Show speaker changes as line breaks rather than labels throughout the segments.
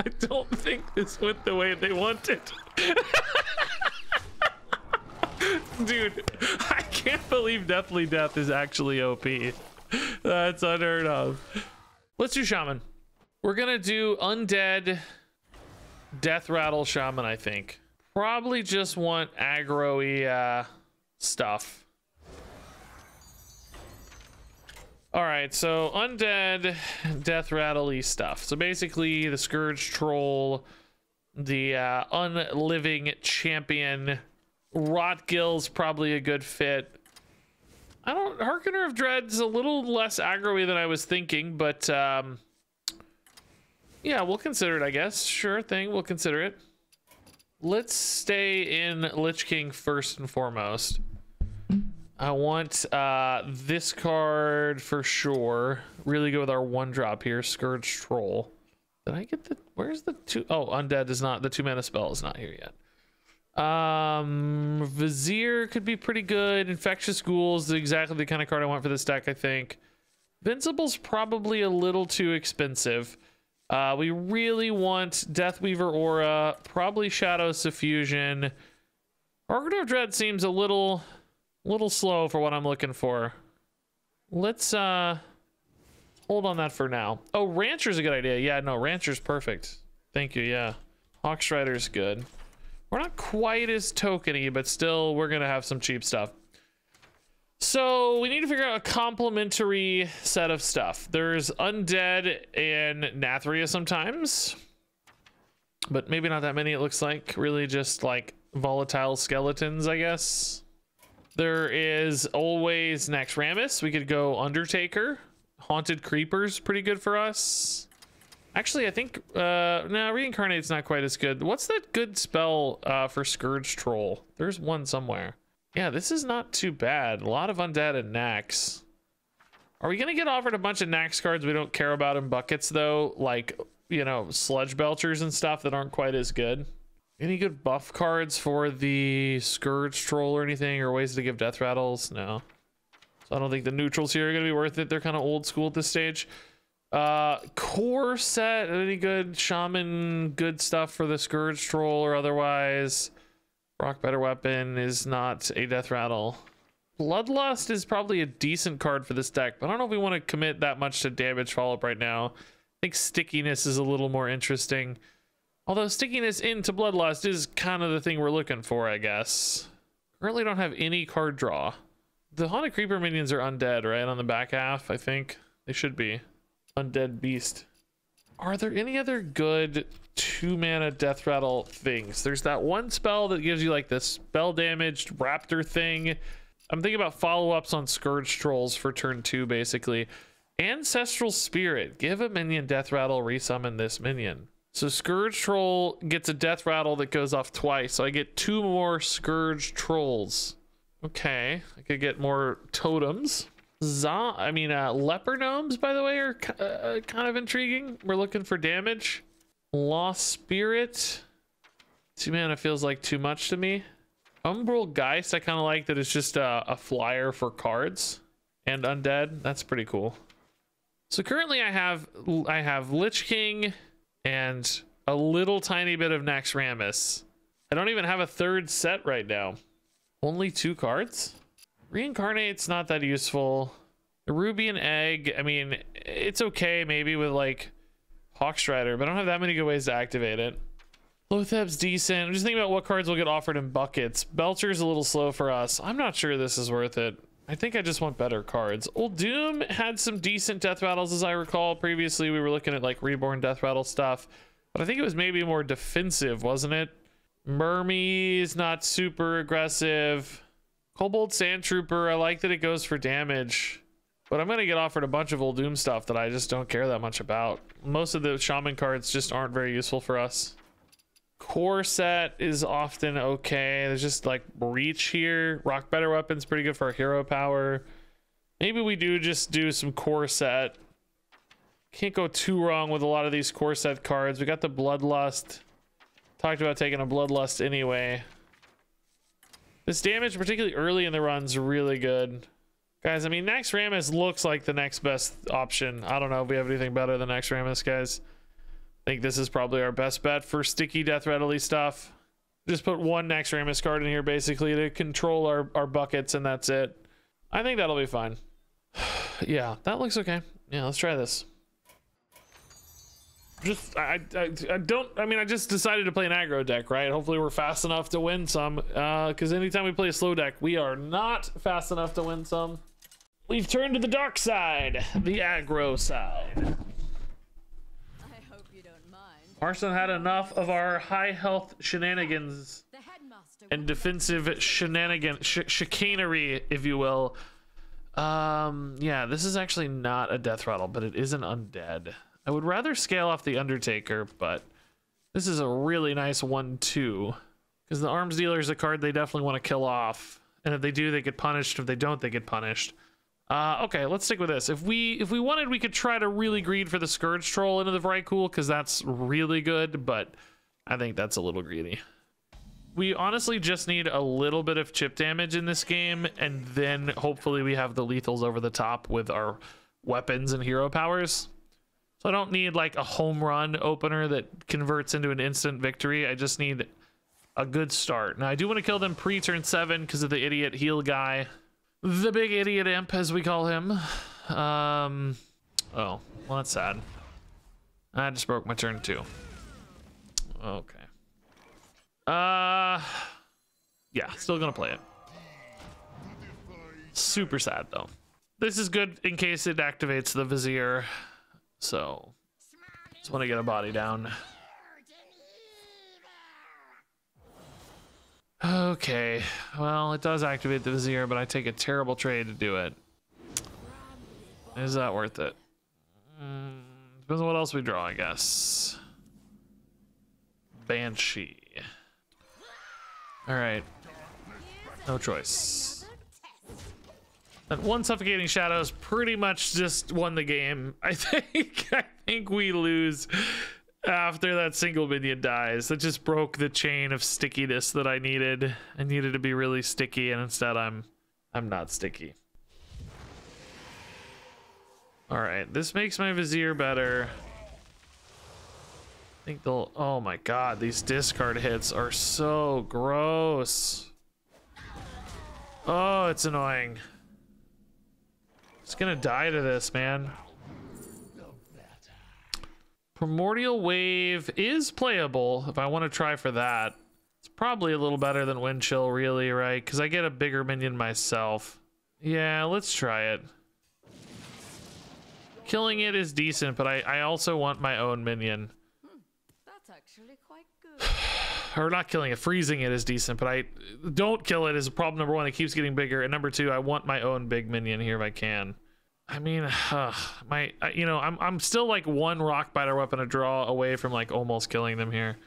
I don't think this went the way they wanted. Dude, I can't believe Deathly Death is actually OP. That's unheard of. Let's do Shaman. We're gonna do Undead Deathrattle Shaman, I think. Probably just want aggro-y stuff. All right, so Undead Deathrattle-y stuff. So basically the Scourge Troll, the Unliving Champion, Rotgill's probably a good fit. Harkener of Dread's a little less aggro-y than I was thinking, but yeah, we'll consider it, I guess. Sure thing, we'll consider it. Let's stay in Lich King first and foremost. I want this card for sure. Really go with our 1-drop here, Scourge Troll. Did I get the, where's the 2? Oh, Undead is not, the 2-mana spell is not here yet. Vizier could be pretty good. Infectious Ghouls is exactly the kind of card I want for this deck, I think. Invincible's probably a little too expensive. We really want Deathweaver Aura, probably Shadow Suffusion. Harkener of Dread seems a little slow for what I'm looking for. Let's hold on that for now. Oh, Rancher's a good idea. Yeah, no, Rancher's perfect. Thank you, yeah. Hawkstrider's good. We're not quite as tokeny, but still we're gonna have some cheap stuff. So we need to figure out a complementary set of stuff. There's Undead and Nathria sometimes, but maybe not that many, it looks like. Really just like volatile skeletons, I guess. There is always Naxxramas. We could go Undertaker. Haunted Creeper's pretty good for us. Actually, I think no, Reincarnate's not quite as good. What's that good spell for Scourge Troll? There's one somewhere. Yeah, this is not too bad. A lot of Undead and Nax. Are we gonna get offered a bunch of Nax cards we don't care about in buckets though? Like, you know, Sludge Belchers and stuff that aren't quite as good. Any good buff cards for the Scourge Troll or anything, or ways to give death rattles? No. So I don't think the neutrals here are gonna be worth it. They're kind of old school at this stage. Core set, any good Shaman, good stuff for the Scourge Troll or otherwise. Rock Better Weapon is not a death rattle. Bloodlust is probably a decent card for this deck, but I don't know if we want to commit that much to damage follow-up right now. I think Stickiness is a little more interesting. Although Stickiness into Bloodlust is kind of the thing we're looking for, I guess. Currently don't have any card draw. The Haunted Creeper minions are undead, right? On the back half, I think. They should be. Undead Beast. Are there any other good 2-mana death rattle things? There's that one spell that gives you like this spell damaged raptor thing. I'm thinking about follow-ups on Scourge Trolls for turn 2, basically. Ancestral Spirit. Give a minion death rattle, resummon this minion. So Scourge Troll gets a death rattle that goes off twice. So I get 2 more Scourge Trolls. Okay, I could get more totems. Leper Gnomes, by the way, are kind of intriguing. We're looking for damage. Lost Spirit. 2 mana feels like too much to me. Umbral Geist, I kind of like that it's just a flyer for cards. And Undead, that's pretty cool. So currently I have Lich King and a little tiny bit of Naxxramas. I don't even have a third set right now. Only 2 cards? Reincarnate's not that useful. The Rubian Egg, I mean, it's okay maybe with like Hawkstrider, but I don't have that many good ways to activate it. Lotheb's decent. I'm just thinking about what cards will get offered in buckets. Belcher's a little slow for us. I'm not sure this is worth it. I think I just want better cards. Old Doom had some decent death rattles, as I recall. Previously, we were looking at like Reborn death rattle stuff, but I think it was maybe more defensive, wasn't it? Mermie's not super aggressive. Kobold Sand Trooper, I like that it goes for damage, but I'm gonna get offered a bunch of Old Doom stuff that I just don't care that much about. Most of the Shaman cards just aren't very useful for us. Core set is often okay. There's just like Reach here. Rock Better Weapon's pretty good for our hero power. Maybe we do just do some core set. Can't go too wrong with a lot of these core set cards. We got the Bloodlust. Talked about taking a Bloodlust anyway. This damage, particularly early in the run's really good. Guys, I mean, Naxxramas looks like the next best option. I don't know if we have anything better than Naxxramas, guys. I think this is probably our best bet for sticky Deathrattle-y stuff. Just put one Naxxramas card in here basically to control our buckets, and that's it. I think that'll be fine. Yeah, that looks okay. Yeah, let's try this. Just I just decided to play an aggro deck, right? Hopefully we're fast enough to win some, because anytime we play a slow deck, we are not fast enough to win some. We've turned to the dark side, the aggro side. Hearthstone had enough of our high health shenanigans and defensive chicanery, if you will. Yeah, this is actually not a Deathrattle, but it is an undead. I would rather scale off the Undertaker, but this is a really nice 1/2 because the Arms Dealer is a card they definitely want to kill off, and if they do, they get punished. If they don't, they get punished. Okay, let's stick with this. If we wanted, we could try to really greed for the Scourge Troll into the Vrykul, because that's really good, but I think that's a little greedy. We honestly just need a little bit of chip damage in this game, and then hopefully we have the lethals over the top with our weapons and hero powers. So I don't need like a home run opener that converts into an instant victory. I just need a good start. Now I do want to kill them pre-turn 7 because of the idiot heal guy. The big idiot imp, as we call him. Oh, well, that's sad. I just broke my turn 2. Okay. Yeah, still gonna play it. Super sad, though. This is good in case it activates the Vizier. So, just want to get a body down. Okay, well, it does activate the Vizier, but I take a terrible trade to do it. Is that worth it? Depends on what else we draw, I guess. Banshee. Alright. No choice. That one Suffocating Shadows pretty much just won the game. I think we lose after that single minion dies. That just broke the chain of stickiness that I needed. I needed to be really sticky, and instead I'm not sticky. Alright, this makes my Vizier better. I think they'll... Oh my god, these discard hits are so gross. Oh, it's annoying. Just gonna die to this, man. Primordial Wave is playable if I want to try for that. It's probably a little better than Wind Chill, really, right? Because I get a bigger minion myself. Yeah, let's try it. Killing it is decent, but I also want my own minion.
That's actually quite good.
Or not killing it, freezing it is decent, but I don't kill it is problem number 1. It keeps getting bigger, and number 2, I want my own big minion here if I can. I mean, you know, I'm still like 1 Rockbiter weapon a draw away from like almost killing them here.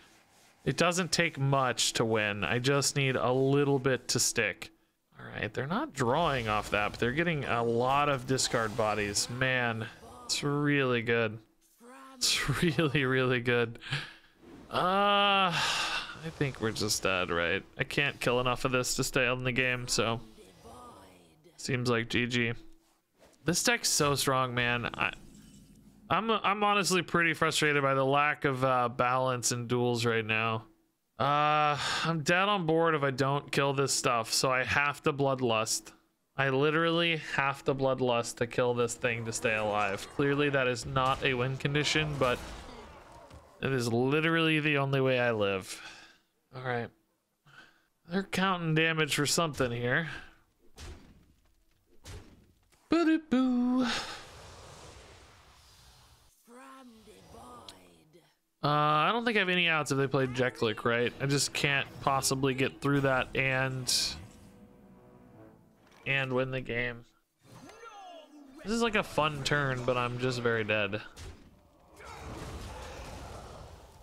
It doesn't take much to win. I just need a little bit to stick. All right, they're not drawing off that, but they're getting a lot of discard bodies. Man, it's really good. It's really, really good. I think we're just dead, right? I can't kill enough of this to stay on the game, so seems like GG. This deck's so strong, man. I'm honestly pretty frustrated by the lack of balance in duels right now. I'm dead on board if I don't kill this stuff, so I have to Bloodlust. I literally have to Bloodlust to kill this thing to stay alive. Clearly that is not a win condition, but it is literally the only way I live. All right. They're counting damage for something here. Boo-doo-boo. I don't think I have any outs if they played Jeklik, right? I just can't possibly get through that and win the game. This is like a fun turn, but I'm just very dead.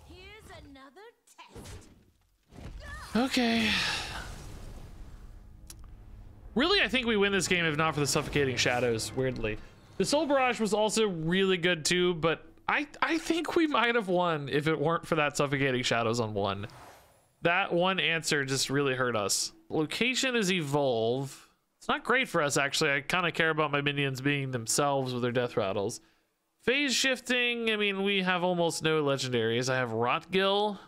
Here's another test.
Okay. Really, I think we win this game if not for the Suffocating Shadows, weirdly. The Soul Barrage was also really good too, but I think we might have won if it weren't for that Suffocating Shadows on 1. That one answer just really hurt us. Location is Evolve. It's not great for us, actually. I kind of care about my minions being themselves with their death rattles. Phase shifting, I mean, we have almost no legendaries. I have Rotgill,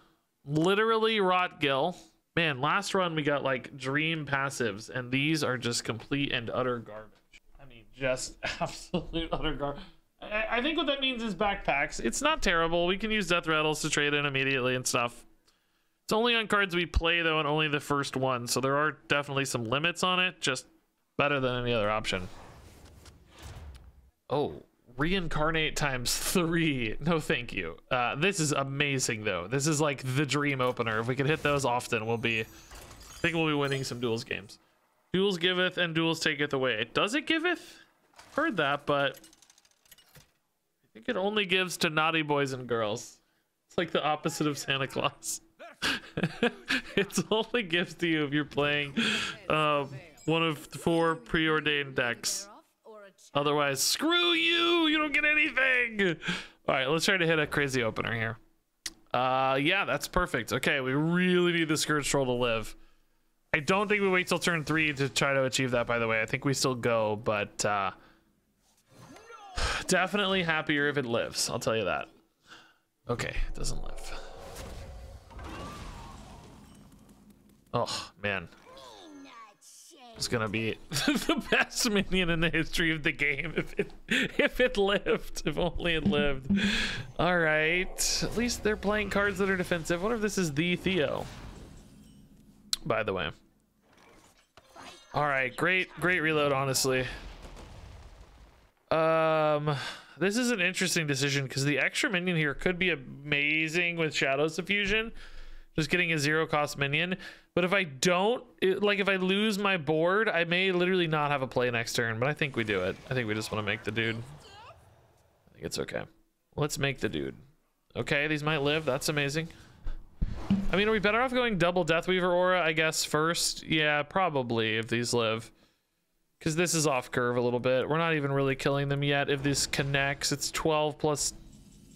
literally Rotgill. Man, last run we got like dream passives, and these are just complete and utter garbage. I mean, just absolute utter garbage. I think what that means is backpacks. It's not terrible. We can use Deathrattles to trade in immediately and stuff. It's only on cards we play though, and only the first one, so there are definitely some limits on it. Just better than any other option. Oh, reincarnate ×3. No, thank you. This is amazing though. This is like the dream opener. If we can hit those often, I think we'll be winning some Duels games. Duels giveth and Duels taketh away. Does it giveth? Heard that, but I think it only gives to naughty boys and girls. It's like the opposite of Santa Claus. It only gives to you if you're playing one of 4 preordained decks. Otherwise, screw you! You don't get anything! Alright, let's try to hit a crazy opener here. Yeah, that's perfect. Okay, we really need the Scourge Troll to live. I don't think we wait till turn 3 to try to achieve that, by the way. I think we still go, but definitely happier if it lives. I'll tell you that. Okay, it doesn't live. Oh, man. It's gonna be the best minion in the history of the game if it lived. If only it lived. All right, at least they're playing cards that are defensive. I wonder if this is the Theo, by the way. All right, great reload, honestly. This is an interesting decision because the extra minion here could be amazing with Shadow Suffusion, just getting a 0 cost minion. But if I don't, if I lose my board, I may literally not have a play next turn, but I think we do it. I think we just want to make the dude. I think it's okay. Let's make the dude. Okay, these might live. That's amazing. I mean, are we better off going double Deathweaver Aura, I guess, first? Yeah, probably, if these live. Because this is off curve a little bit. We're not even really killing them yet. If this connects, it's 12 plus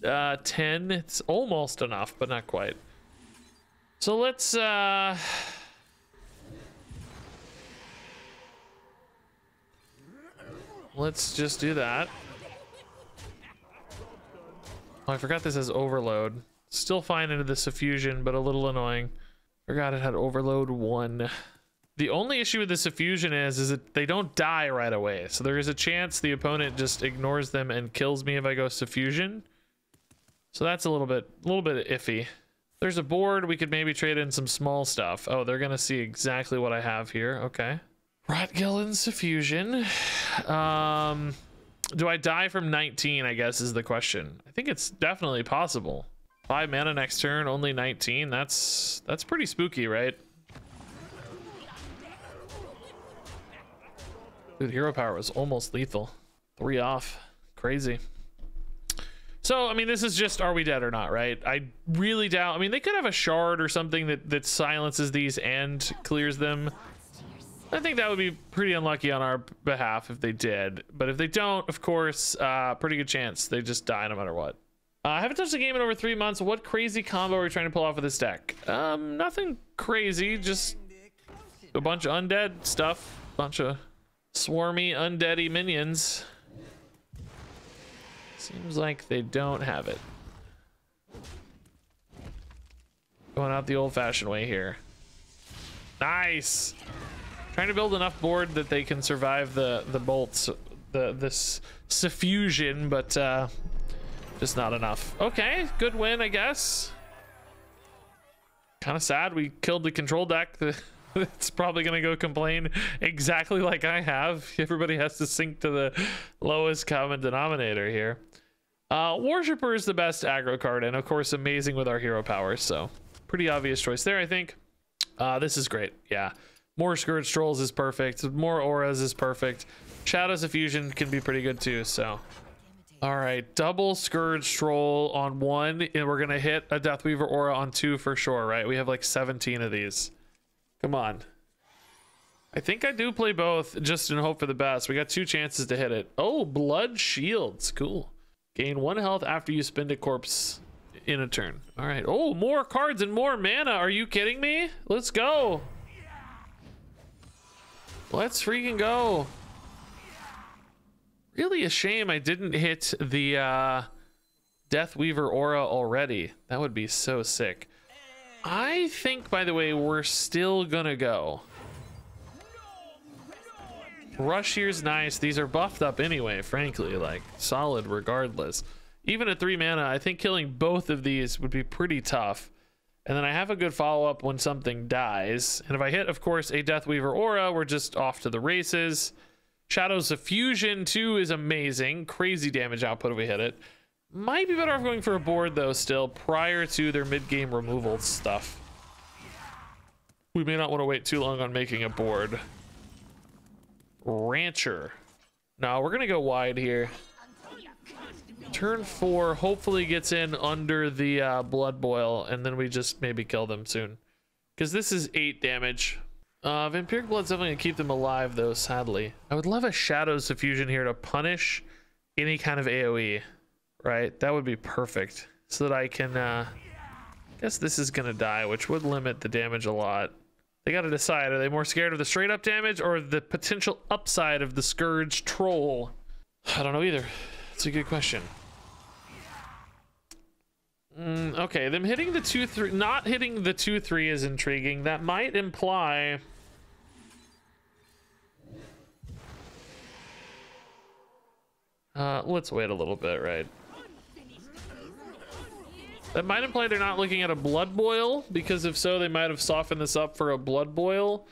10. It's almost enough, but not quite. So let's just do that. Oh, I forgot this has overload. Still fine into the suffusion, but a little annoying. Forgot it had overload 1. The only issue with the suffusion is that they don't die right away. So there is a chance the opponent just ignores them and kills me if I go suffusion. So that's a little bit iffy. There's a board. We could maybe trade in some small stuff. Oh, they're gonna see exactly what I have here. Okay. Rotgill and Suffusion. Do I die from 19, I guess, is the question. I think it's definitely possible. 5 mana next turn, only 19. That's pretty spooky, right? Dude, hero power was almost lethal. 3 off. Crazy. So, I mean, this is just, are we dead or not, right? I really doubt. I mean, they could have a shard or something that silences these and clears them. I think that would be pretty unlucky on our behalf if they did. But if they don't, of course, pretty good chance they just die no matter what. I haven't touched the game in over 3 months. What crazy combo are we trying to pull off with this deck? Nothing crazy, just a bunch of undead stuff. Bunch of swarmy, undeady minions. Seems like they don't have it. Going out the old-fashioned way here. Nice. Trying to build enough board that they can survive the bolts, this suffusion, but just not enough. Okay, good win, I guess. Kind of sad we killed the control deck. It's probably gonna go complain exactly like I have. Everybody has to sink to the lowest common denominator here. Worshipper is the best aggro card, and of course amazing with our hero power, so pretty obvious choice there, I think. This is great. Yeah, more Scourge Trolls is perfect. More auras is perfect. Shadow Suffusion can be pretty good too, so. All right, double Scourge Troll on 1, and we're gonna hit a Deathweaver Aura on 2 for sure, right? We have like 17 of these. Come on. I think I do play both just in hope for the best. We got 2 chances to hit it. Oh, Blood Shields. Cool. Gain 1 health after you spend a corpse in a turn. All right. Oh, more cards and more mana. Are you kidding me? Let's go. Let's freaking go. Really a shame I didn't hit the Death Weaver aura already. That would be so sick. I think, by the way, we're still gonna go. Rush here's nice. These are buffed up anyway, frankly, like solid regardless. Even at 3 mana, I think killing both of these would be pretty tough. And then I have a good follow-up when something dies. And if I hit, of course, a Death Weaver aura, we're just off to the races. Shadows of Fusion, too, is amazing. Crazy damage output if we hit it. Might be better off going for a board, though, still, prior to their mid-game removal stuff. We may not want to wait too long on making a board. Rancher. No, we're going to go wide here. Turn 4 hopefully gets in under the Blood Boil, and then we just maybe kill them soon. Because this is 8 damage. Vampiric Blood's definitely going to keep them alive, though, sadly. I would love a Shadows of Fusion here to punish any kind of AoE. Right, that would be perfect, so that I can guess this is gonna die, which would limit the damage a lot. They gotta decide, are they more scared of the straight up damage or the potential upside of the Scourge Troll? I don't know either. It's a good question. Okay, them hitting the 2-3, not hitting the 2-3 is intriguing. That might imply let's wait a little bit, right? That might imply they're not looking at a Blood Boil, because if so, they might have softened this up for a Blood Boil.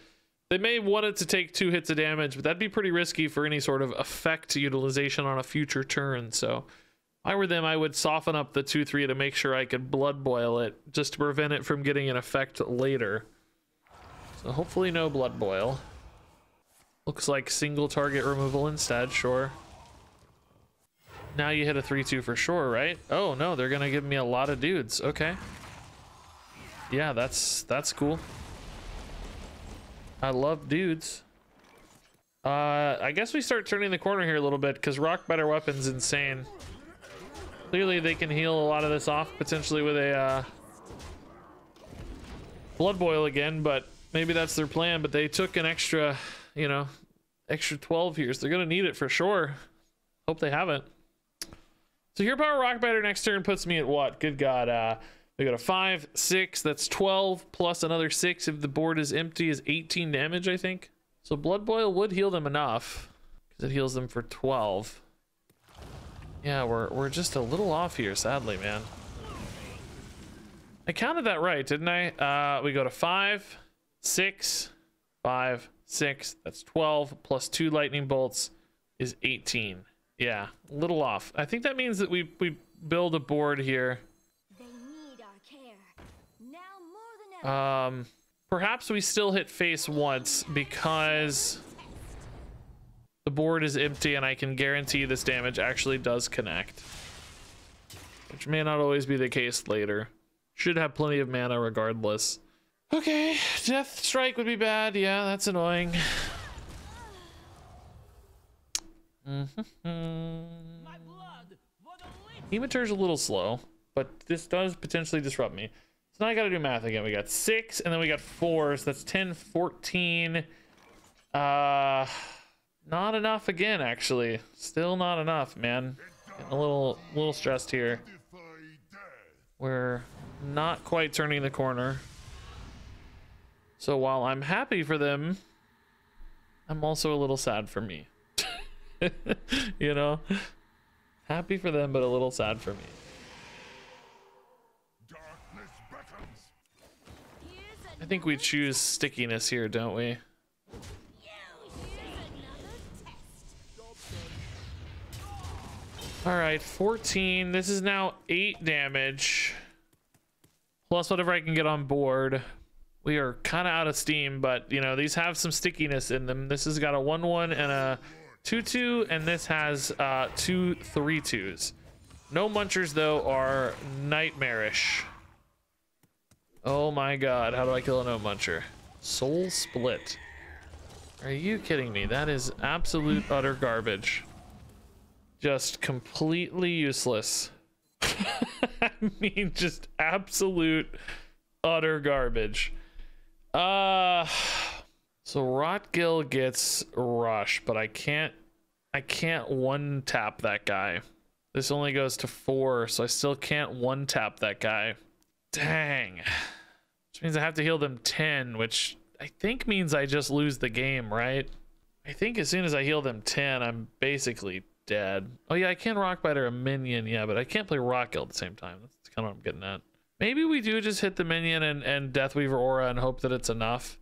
They may want it to take 2 hits of damage, but that'd be pretty risky for any sort of effect utilization on a future turn. So if I were them, I would soften up the 2-3 to make sure I could Blood Boil it, just to prevent it from getting an effect later. So hopefully no Blood Boil. Looks like single target removal instead, sure. Now you hit a 3-2 for sure, right? Oh no, they're gonna give me a lot of dudes. Okay. Yeah, that's cool. I love dudes. I guess we start turning the corner here a little bit, because Rock Better Weapon's insane. Clearly they can heal a lot of this off, potentially with a Blood Boil again, but maybe that's their plan. But they took an extra, you know, extra 12 here, so they're gonna need it for sure. Hope they haven't. So Hero Power Rock Biter next turn puts me at what? Good God. We got a 5, 6, that's 12, plus another 6 if the board is empty is 18 damage, I think. So Blood Boil would heal them enough, because it heals them for 12. Yeah, we're just a little off here, sadly, man. I counted that right, didn't I? We go to 5, 6, 5, 6, that's 12, plus 2 lightning bolts is 18. Yeah, a little off. I think that means that we build a board here.
They need our care. Now more than ever.
Perhaps we still hit face once because the board is empty and I can guarantee this damage actually does connect. Which may not always be the case later. Should have plenty of mana regardless. Okay, Death Strike would be bad. Yeah, that's annoying. Hematur's a little slow, but this does potentially disrupt me. So now I gotta do math again. We got 6 and then we got 4, so that's 10, 14. Not enough again, actually. Still not enough, man. Getting a little stressed here. We're not quite turning the corner. So while I'm happy for them, I'm also a little sad for me. You know, happy for them, but a little sad for me. I think we choose stickiness here, don't we? All right, 14. This is now 8 damage. Plus whatever I can get on board. We are kind of out of steam, but you know, these have some stickiness in them. This has got a 1-1 and a 2-2, and this has 2 3-2s. No munchers though are nightmarish. Oh my god, how do I kill a no muncher? Soul Split. Are you kidding me? That is absolute utter garbage. Just completely useless. I mean, just absolute utter garbage. So Rotgill gets Rush, but I can't I can't one tap that guy. This only goes to 4, so I still can't one tap that guy. Dang. Which means I have to heal them 10, which I think means I just lose the game, right? I think as soon as I heal them 10, I'm basically dead. Oh yeah, I can rock bite or a minion, yeah, but I can't play rock kill at the same time. That's kind of what I'm getting at. Maybe we do just hit the minion and Deathweaver Aura and hope that it's enough.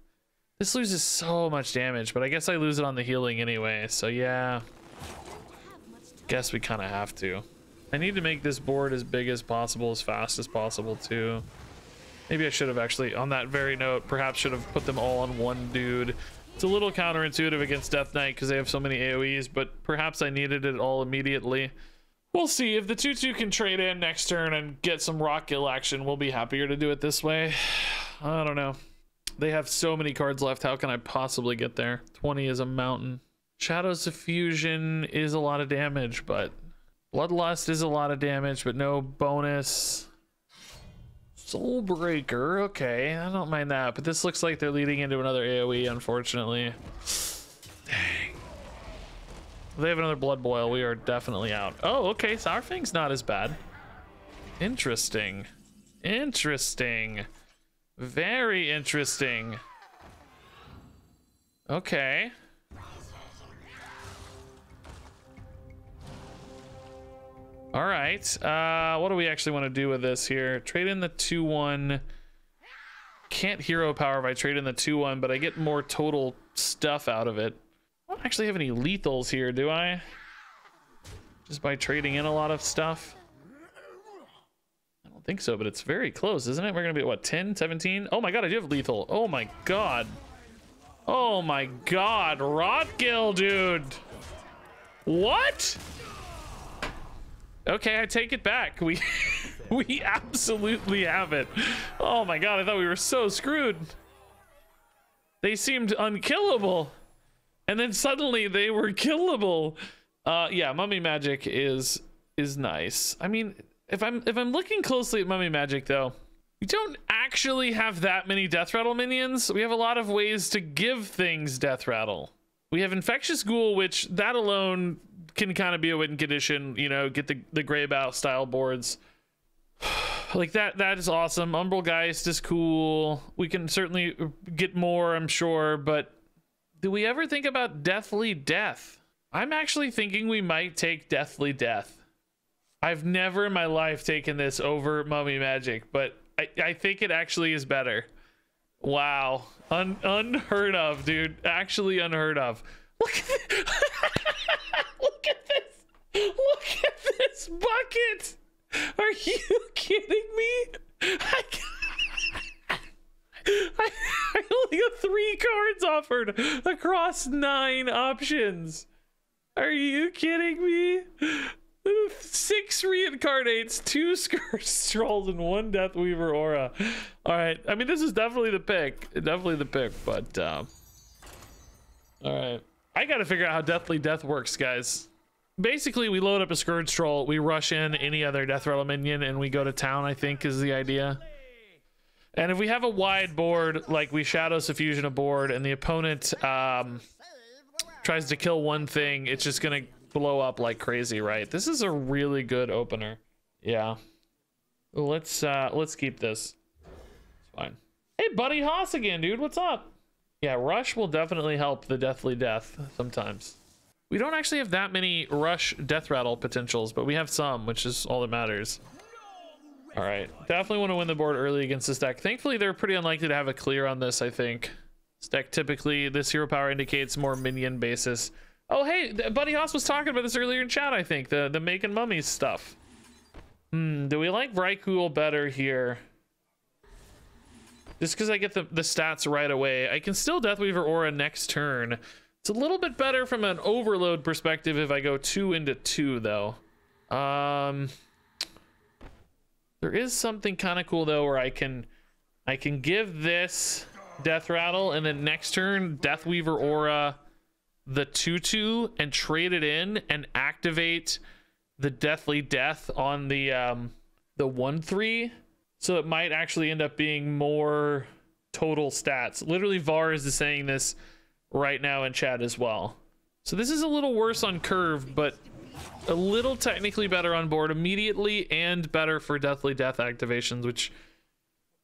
This loses so much damage, but I guess I lose it on the healing anyway, so yeah. Guess we kind of have to. I need to make this board as big as possible, as fast as possible too. Maybe I should have actually, on that very note, perhaps should have put them all on one dude. It's a little counterintuitive against Death Knight because they have so many AoEs, but perhaps I needed it all immediately. We'll see. If the 2/2 can trade in next turn and get some rock kill action, we'll be happier to do it this way. I don't know. They have so many cards left. How can I possibly get there? 20 is a mountain. Shadows of Fusion is a lot of damage, but Bloodlust is a lot of damage, but no bonus. Soulbreaker, okay, I don't mind that, but this looks like they're leading into another AoE, unfortunately. Dang. If they have another Blood Boil, we are definitely out. Oh, okay, Sourfang's not as bad. Interesting. Interesting. Very interesting. Okay. All right, what do we actually want to do with this here? Trade in the 2/1. Can't hero power if I trade in the 2/1, but I get more total stuff out of it. I don't actually have any lethals here, do I? Just by trading in a lot of stuff? I don't think so, but it's very close, isn't it? We're gonna be at what, 10, 17? Oh my god, I do have lethal. Oh my god. Oh my god, Rotgill, dude. What? Okay, I take it back. We we absolutely have it. Oh my god, I thought we were so screwed. They seemed unkillable, and then suddenly they were killable. Yeah, Mummy Magic is nice. I mean, if I'm looking closely at Mummy Magic though, we don't actually have that many Deathrattle minions. We have a lot of ways to give things Deathrattle. We have Infectious Ghoul, which that alone can kind of be a win condition, you know, get the Grey Bow style boards. Like that is awesome. Umbral is cool. We can certainly get more, I'm sure, but do we ever think about Deathly Death? I'm actually thinking we might take Deathly Death. I've never in my life taken this over Mummy Magic, but I think it actually is better. Wow. Unheard of, dude. Actually unheard of. Look at this. Look at this. Look at this bucket. Are you kidding me? I only got 3 cards offered across 9 options. Are you kidding me? 6 reincarnates, 2 Scourge Strolls, and 1 Deathweaver Aura. All right, I mean, this is definitely the pick. Definitely the pick, but all right. I gotta figure out how Deathly Death works, guys. Basically, we load up a Scourge Troll, we rush in any other Deathrattle minion, and we go to town, I think, is the idea. And if we have a wide board, like we Shadow Suffusion a board, and the opponent tries to kill one thing, it's just gonna blow up like crazy, right? This is a really good opener. Yeah. Let's keep this. It's fine. Hey, Buddy Haas again, dude. What's up? Yeah, Rush will definitely help the Deathly Death sometimes. We don't actually have that many Rush Deathrattle potentials, but we have some, which is all that matters. All right, definitely want to win the board early against this deck. Thankfully, they're pretty unlikely to have a clear on this, I think. This deck typically, this hero power indicates more minion basis. Oh, hey, Buddy Haas was talking about this earlier in chat, I think. The making mummies stuff. Do we like Vrykul better here? Just because I get the stats right away. I can still Deathweaver Aura next turn. It's a little bit better from an overload perspective if I go 2 into 2, though. There is something kind of cool, though, where I can give this Deathrattle, and then next turn, Deathweaver Aura the 2/2 and trade it in and activate the Deathly Death on the 1/3. So it might actually end up being more total stats. Literally, Vars is saying this right now in chat as well. So this is a little worse on curve, but a little technically better on board immediately and better for Deathly Death activations, which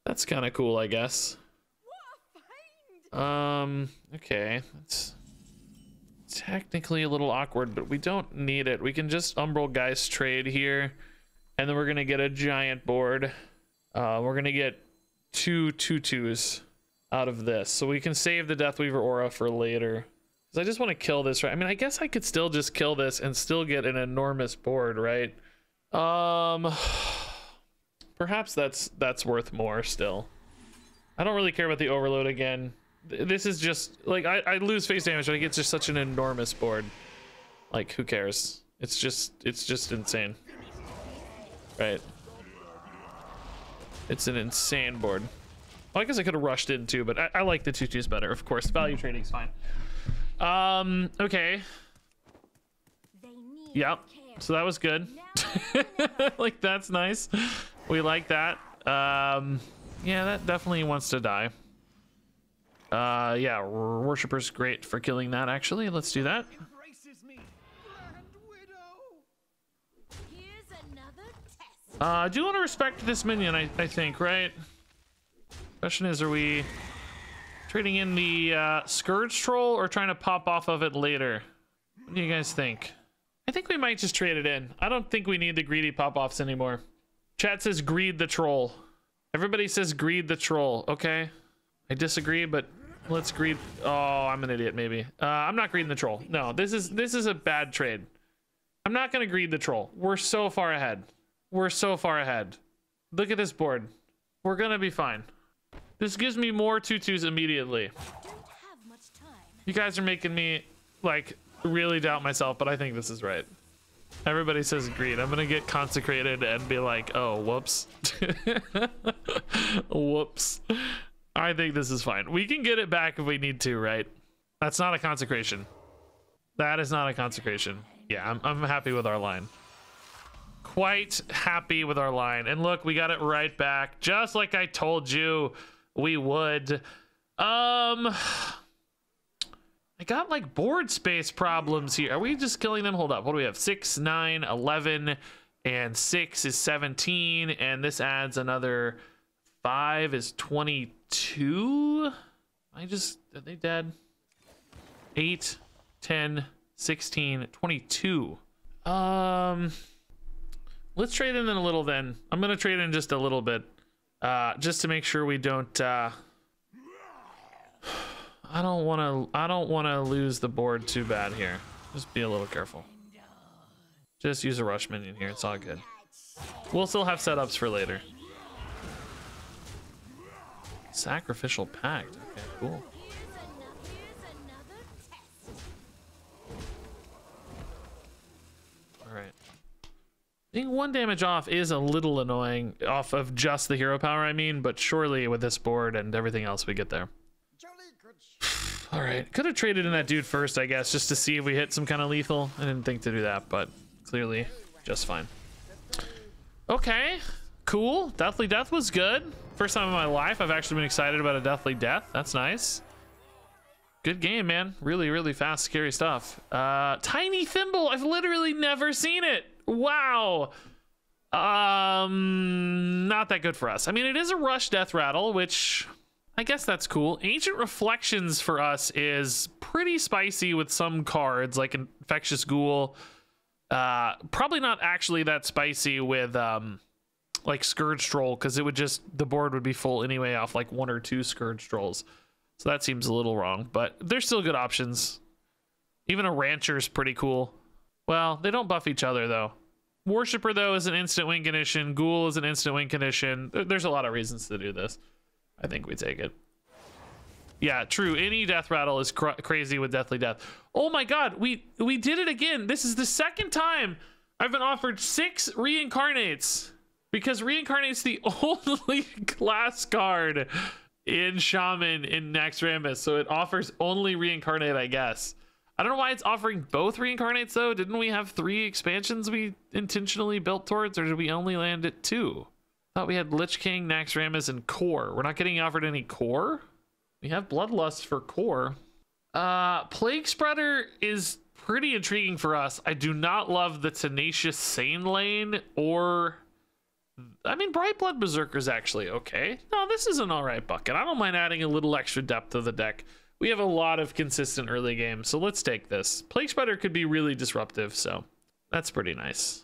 that's kind of cool, I guess. Okay, it's technically a little awkward, but we don't need it. We can just Umbral Geist trade here, and then we're gonna get a giant board. We're gonna get 2 2/2s out of this, so we can save the Deathweaver aura for later. I just want to kill this, right? I mean, I guess I could still just kill this and still get an enormous board, right? Perhaps that's worth more still. I don't really care about the overload again. This is just like I lose face damage, but I get just such an enormous board. Like, who cares? It's just insane, right? It's an insane board. Well, I guess I could have rushed in too, but I like the 2/2s better. Of course, value trading's fine. Okay. Yep. So that was good. Like, that's nice. We like that. Yeah, that definitely wants to die. Yeah, Worshipper's great for killing that, actually. Let's do that. I do want to respect this minion, I think, right? Question is, are we trading in the Scourge Troll or trying to pop off of it later? What do you guys think? I think we might just trade it in. I don't think we need the greedy pop-offs anymore. Chat says greed the troll. Everybody says greed the troll. Okay. I disagree, but let's greed. Oh, I'm an idiot, maybe. I'm not greeding the troll. No, this is a bad trade. I'm not gonna greed the troll. We're so far ahead. We're so far ahead. Look at this board. We're gonna be fine. This gives me more 2/2s immediately. You guys are making me, like, really doubt myself, but I think this is right. Everybody says greed. I'm gonna get consecrated and be like, oh, whoops. Whoops. I think this is fine. We can get it back if we need to, right? That's not a consecration. That is not a consecration. Yeah, I'm happy with our line. Quite happy with our line. And look, we got it right back, just like I told you we would. I got like board space problems here. Are we just killing them? Hold up. What do we have? 6, 9, 11, and 6 is 17, and this adds another 5 is 22. Are they dead? 8, 10, 16, 22. Let's trade in a little then. I'm gonna trade in just a little bit, just to make sure we don't. I don't want to lose the board too bad here. Just be a little careful. Just use a rush minion here. It's all good. We'll still have setups for later. Sacrificial Pact. Okay, cool. All right. Being 1 damage off is a little annoying off of just the hero power, I mean, but surely with this board and everything else we get there. All right, could have traded in that dude first, I guess, just to see if we hit some kind of lethal. I didn't think to do that, but clearly just fine. Okay, cool. Deathly Death was good. First time in my life I've actually been excited about a Deathly Death. That's nice. Good game, man. Really, really fast, scary stuff. Tiny Thimble. I've literally never seen it. Wow. Not that good for us. I mean, it is a rush Deathrattle, which I guess that's cool. Ancient Reflections for us is pretty spicy with some cards, like Infectious Ghoul. Probably not actually that spicy with like Scourge Troll, because it would just, the board would be full anyway off like 1 or 2 Scourge Trolls. So that seems a little wrong, but they're still good options. Even a Rancher's pretty cool. Well, they don't buff each other though. Worshipper though is an instant win condition. Ghoul is an instant win condition. There's a lot of reasons to do this. I think we take it. Yeah, true. Any Deathrattle is crazy with Deathly Death. Oh my god, we did it again. This is the second time I've been offered 6 Reincarnates, because Reincarnate's the only class card in Shaman in Naxxramas, so it offers only Reincarnate, I guess. I don't know why it's offering both Reincarnates though. Didn't we have 3 expansions we intentionally built towards, or did we only land at 2? Thought we had Lich King, Naxxramas, and Core. We're not getting offered any Core? We have Bloodlust for Core. Plague Spreader is pretty intriguing for us. I do not love the Tenacious Sane lane, or I mean, Bright Blood Berserker's actually okay. No, this is an all right bucket. I don't mind adding a little extra depth to the deck. We have a lot of consistent early games, so let's take this. Plague Spider could be really disruptive, so that's pretty nice.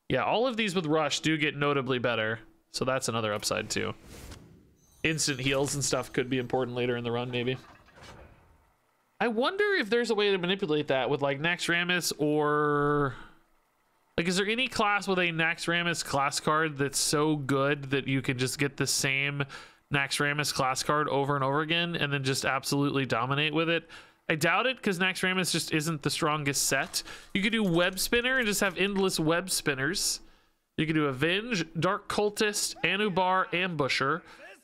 Yeah, all of these with Rush do get notably better, so that's another upside too. Instant heals and stuff could be important later in the run, maybe. I wonder if there's a way to manipulate that with like Naxxramas, or like, is there any class with a Naxxramas class card that's so good that you can just get the same Naxxramas class card over and over again and then just absolutely dominate with it? I doubt it, because Naxxramas just isn't the strongest set. You could do Web Spinner and just have endless web spinners. You could do Avenge, Dark Cultist, Anubar, Ambusher,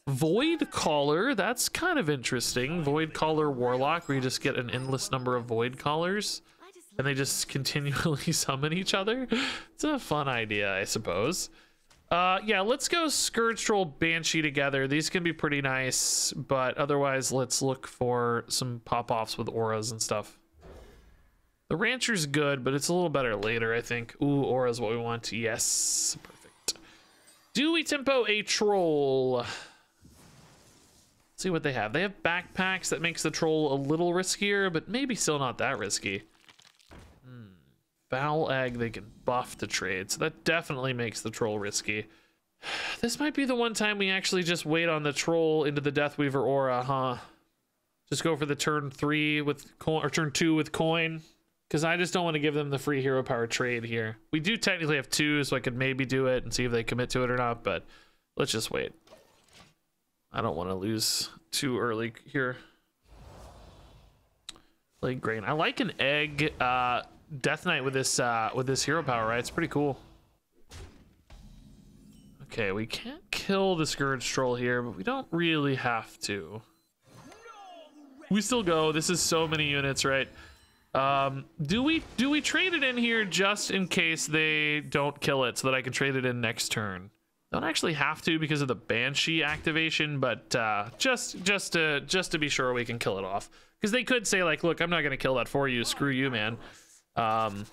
Void Caller. That's kind of interesting. Void Caller Warlock, where you just get an endless number of Void Callers and they just continually summon each other. It's a fun idea, I suppose. Yeah, let's go Scourge Troll Banshee together. These can be pretty nice, but otherwise let's look for some pop-offs with auras and stuff. The Rancher's good, but it's a little better later, I think. Ooh, aura's what we want. Yes, perfect. Do we tempo a troll? Let's see what they have. They have backpacks. That makes the troll a little riskier, but maybe still not that risky. Foul Egg, they can buff to trade, so that definitely makes the troll risky. This might be the one time we actually just wait on the troll into the Deathweaver aura, huh? Just go for the turn 3 with coin, or turn 2 with coin, because I just don't want to give them the free hero power trade here. We do technically have 2, so I could maybe do it and see if they commit to it or not, but let's just wait. I don't want to lose too early here. Plague Grain. I like an egg Death Knight with this hero power, right? It's pretty cool. Okay, we can't kill the Scourge Troll here, but we don't really have to. We still go. This is so many units, right? Do we trade it in here just in case they don't kill it, so that I can trade it in next turn? Don't actually have to because of the Banshee activation, but just to be sure we can kill it off, because they could say like, look, I'm not gonna kill that for you. Screw you, man. Oh,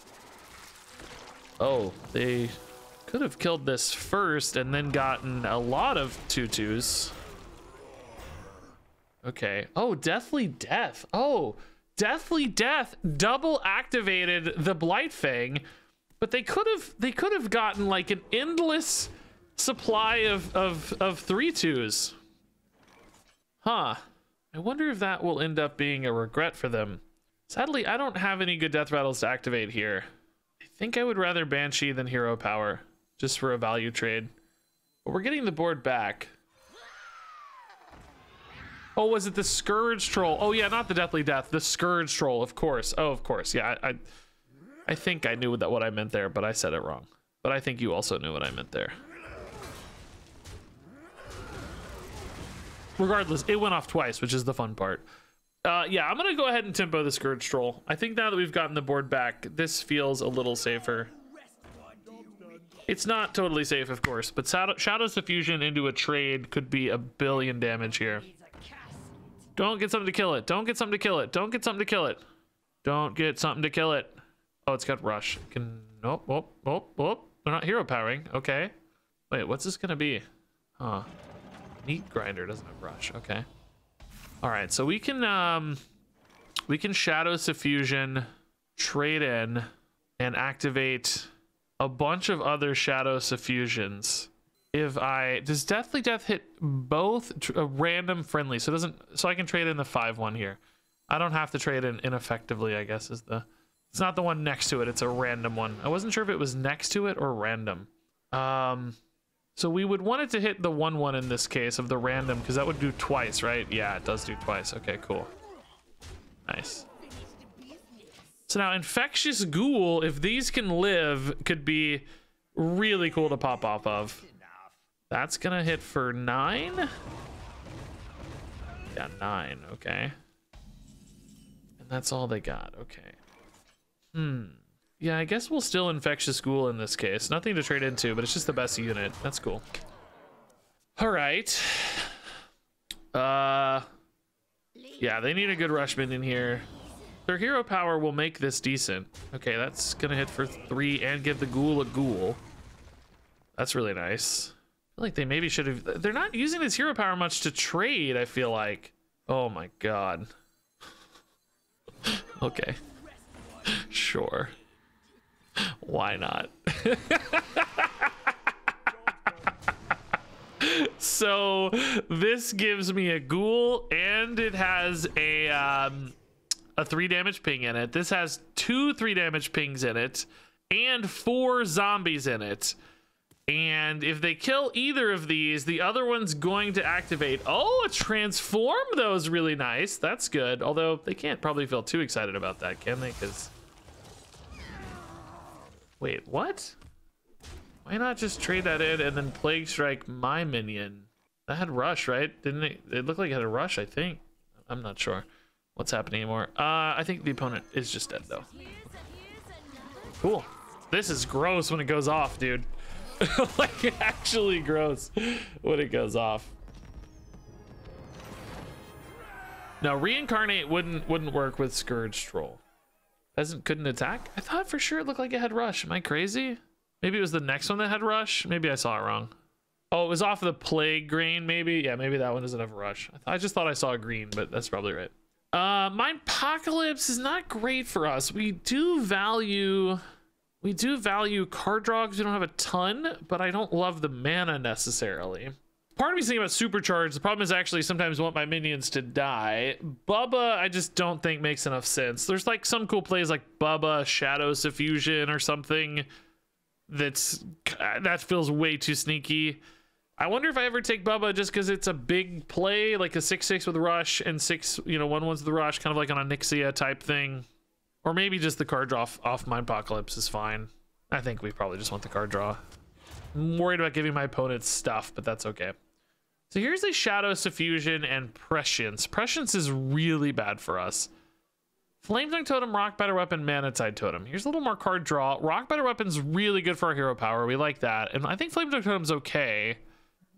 they could have killed this first and then gotten a lot of 2/2s. Okay. Oh, Deathly Death. Oh, Deathly Death double activated the Blightfang, but they could have gotten like an endless supply of 3/2s. Huh. I wonder if that will end up being a regret for them. Sadly, I don't have any good death rattles to activate here. I think I would rather Banshee than hero power, just for a value trade. But we're getting the board back. Oh, was it the Scourge Troll? Oh yeah, not the Deathly Death, the Scourge Troll, of course. Oh, of course. Yeah, I think I knew what I meant there, but I said it wrong. But I think you also knew what I meant there. Regardless, it went off twice, which is the fun part. Yeah, I'm gonna go ahead and tempo the Scourge Troll. I think now that we've gotten the board back, this feels a little safer. It's not totally safe, of course, but Shadow's Diffusion into a trade could be a billion damage here. Don't get something to kill it. Don't get something to kill it. Don't get something to kill it. Don't get something to kill it. Oh, it's got Rush. Nope, nope, nope, nope. They're not hero powering. Okay. Wait, what's this gonna be? Huh. Meat Grinder doesn't have Rush. Okay. All right, so we can Shadow Suffusion, trade in, and activate a bunch of other Shadow Suffusions. Does Deathly Death hit both random friendly? So I can trade in the 5/1 here. I don't have to trade in ineffectively, I guess it's not the one next to it, it's a random one. I wasn't sure if it was next to it or random. So we would want it to hit the 1/1 in this case of the random, because that would do twice, right? Yeah, it does do twice. Okay, cool. Nice. So now Infectious Ghoul, if these can live, could be really cool to pop off of. That's gonna hit for 9? Yeah, 9, okay. And that's all they got, okay. Yeah, I guess we'll still Infectious Ghoul in this case. Nothing to trade into, but it's just the best unit. That's cool. All right. Yeah, they need a good rush minion here. Their hero power will make this decent. Okay, that's gonna hit for 3 and give the ghoul a ghoul. That's really nice. I feel like they maybe should have... They're not using this hero power much to trade, I feel like. Oh my god. Okay. Sure. Why not? So this gives me a ghoul and it has a 3 damage ping in it. This has 2 3 damage pings in it and 4 zombies in it. And if they kill either of these, the other one's going to activate. Oh, a transform though is really nice. That's good. Although they can't probably feel too excited about that, can they? Because wait, what? Why not just trade that in and then Plague Strike my minion? That had rush, right? Didn't it? It looked like it had a rush, I think. I'm not sure what's happening anymore. I think the opponent is just dead though. Cool. This is gross when it goes off, dude. Like actually gross when it goes off. Now reincarnate wouldn't work with Scourge Troll. Couldn't attack? I thought for sure it looked like it had rush. Am I crazy? Maybe it was the next one that had rush. Maybe I saw it wrong. Oh, it was off of the plague grain, maybe. Yeah, maybe that one doesn't have a rush. I just thought I saw a green, but that's probably right. Mindpocalypse is not great for us. We do value card draw because we don't have a ton, but I don't love the mana necessarily. Part of me's thinking about supercharge. The problem is actually sometimes I want my minions to die. Bubba, I just don't think makes enough sense. There's like some cool plays like Bubba, Shadow Suffusion or something that feels way too sneaky. I wonder if I ever take Bubba just because it's a big play, like a 6/6 with rush and 6, 1/1s with rush, kind of like on a Nixia type thing. Or maybe just the card draw off Mindpocalypse is fine. I think we probably just want the card draw. I'm worried about giving my opponent stuff, but that's okay. So here's the Shadow Suffusion and Prescience. Prescience is really bad for us. Flametongue Totem, Rock Batter Weapon, Manatide Totem. Here's a little more card draw. Rock Batter Weapon's really good for our hero power. We like that. And I think Flametongue Totem's okay.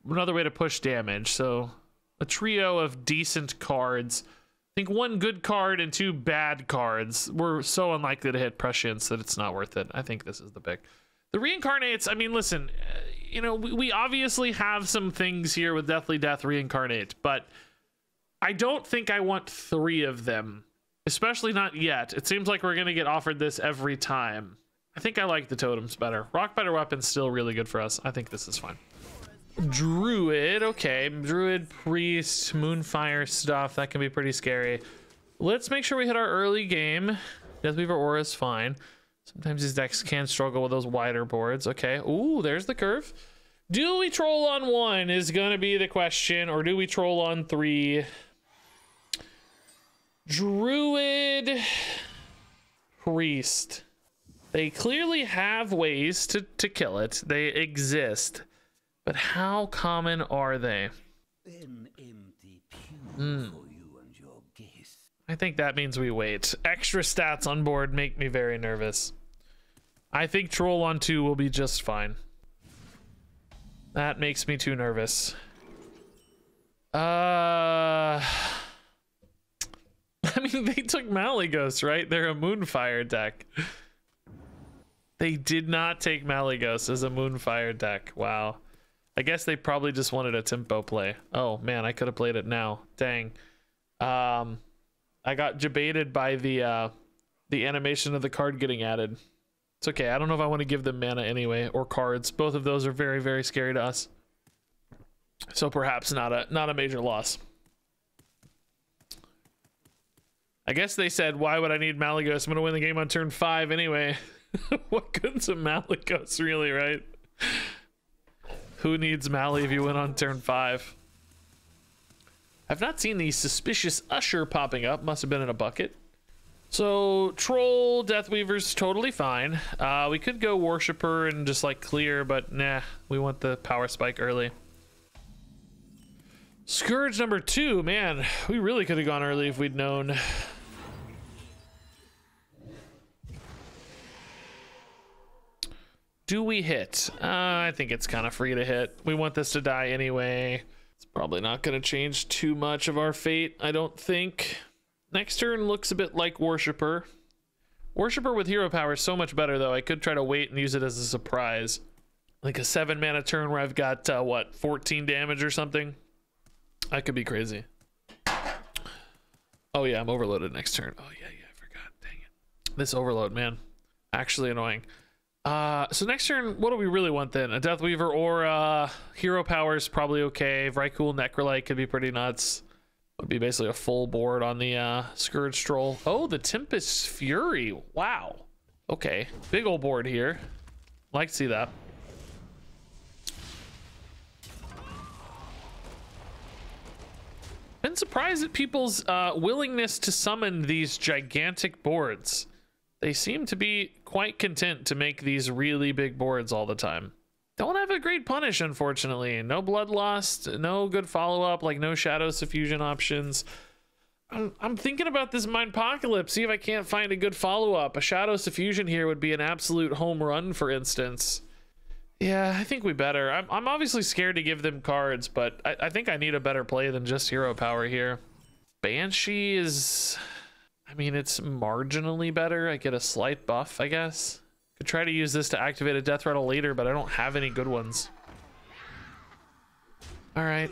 Another way to push damage. So a trio of decent cards. I think 1 good card and 2 bad cards. We're so unlikely to hit Prescience that it's not worth it. I think this is the pick. The Reincarnates, I mean, listen, we obviously have some things here with Deathly Death Reincarnate, but I don't think I want 3 of them, especially not yet. It seems like we're going to get offered this every time. I think I like the totems better. Rock Batter Weapon's still really good for us. I think this is fine. Druid, okay. Druid, Priest, Moonfire stuff. That can be pretty scary. Let's make sure we hit our early game. Deathweaver Aura is fine. Sometimes these decks can struggle with those wider boards. Okay. Ooh, there's the curve. Do we troll on 1 is going to be the question, or do we troll on 3? Druid, Priest. They clearly have ways to kill it. They exist. But how common are they?
An empty pew for you and your guests.
I think that means we wait. Extra stats on board make me very nervous. I think Troll on 2 will be just fine. That makes me too nervous. I mean, they took Malygos, right? They're a Moonfire deck. They did not take Malygos as a Moonfire deck. Wow. I guess they probably just wanted a tempo play. Oh man, I could have played it now. Dang. I got debated by the animation of the card getting added. It's okay. I don't know if I want to give them mana anyway or cards. Both of those are very, very scary to us. So perhaps not a major loss. I guess they said, why would I need Malygos? I'm gonna win the game on turn 5 anyway. What good's a Malygos really, right? Who needs Mally if you win on turn 5? I've not seen the Suspicious Usher popping up. Must have been in a bucket. So Troll, Deathweaver's totally fine. We could go Worshipper and just like clear, but nah, we want the power spike early. Scourge number 2, man, we really could have gone early if we'd known. Do we hit? I think it's kind of free to hit. We want this to die anyway. It's probably not going to change too much of our fate, I don't think. Next turn looks a bit like Worshipper. Worshipper with hero power is so much better, though. I could try to wait and use it as a surprise. Like a 7-mana turn where I've got, what, 14 damage or something? That could be crazy. Oh, yeah, I'm overloaded next turn. Oh, yeah, I forgot. Dang it. This overload, man. Actually annoying. So next turn, what do we really want then? A Deathweaver or hero power is probably okay. Vrykul Necrolite could be pretty nuts. Would be basically a full board on the Scourge Troll. Oh, the Tempest Fury. Wow. Okay. Big old board here. Like to see that. Been surprised at people's willingness to summon these gigantic boards. They seem to be quite content to make these really big boards all the time. Don't have a great punish, unfortunately. No Bloodlust, no good follow-up, like no Shadow Suffusion options. I'm thinking about this Mindpocalypse, see if I can't find a good follow-up. A Shadow Suffusion here would be an absolute home run, for instance. Yeah, I think we better. I'm obviously scared to give them cards, but I think I need a better play than just hero power here. Banshee is... I mean, it's marginally better. I get a slight buff, I guess. Could try to use this to activate a Deathrattle later, but I don't have any good ones. All right.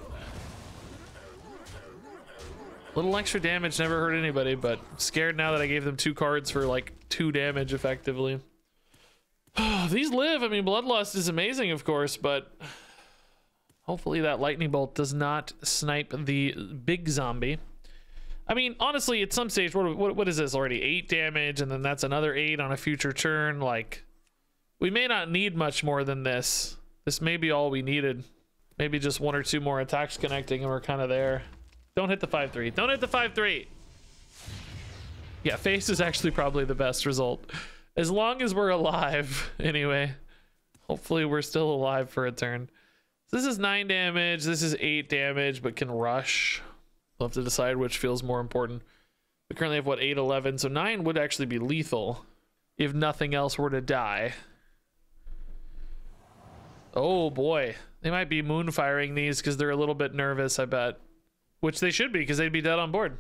Little extra damage never hurt anybody, but I'm scared now that I gave them 2 cards for like 2 damage effectively. These live. I mean, Bloodlust is amazing, of course, but hopefully that lightning bolt does not snipe the big zombie. I mean, honestly, at some stage, what is this already? 8 damage, and then that's another 8 on a future turn. Like, we may not need much more than this. This may be all we needed. Maybe just 1 or 2 more attacks connecting, and we're kind of there. Don't hit the 5-3. Don't hit the 5-3. Yeah, face is actually probably the best result. As long as we're alive, anyway. Hopefully we're still alive for a turn. So this is 9 damage. This is 8 damage, but can rush. We'll have to decide which feels more important. We currently have, what, 8, 11. So 9 would actually be lethal if nothing else were to die. Oh, boy. They might be moonfiring these because they're a little bit nervous, I bet. Which they should be, because they'd be dead on board.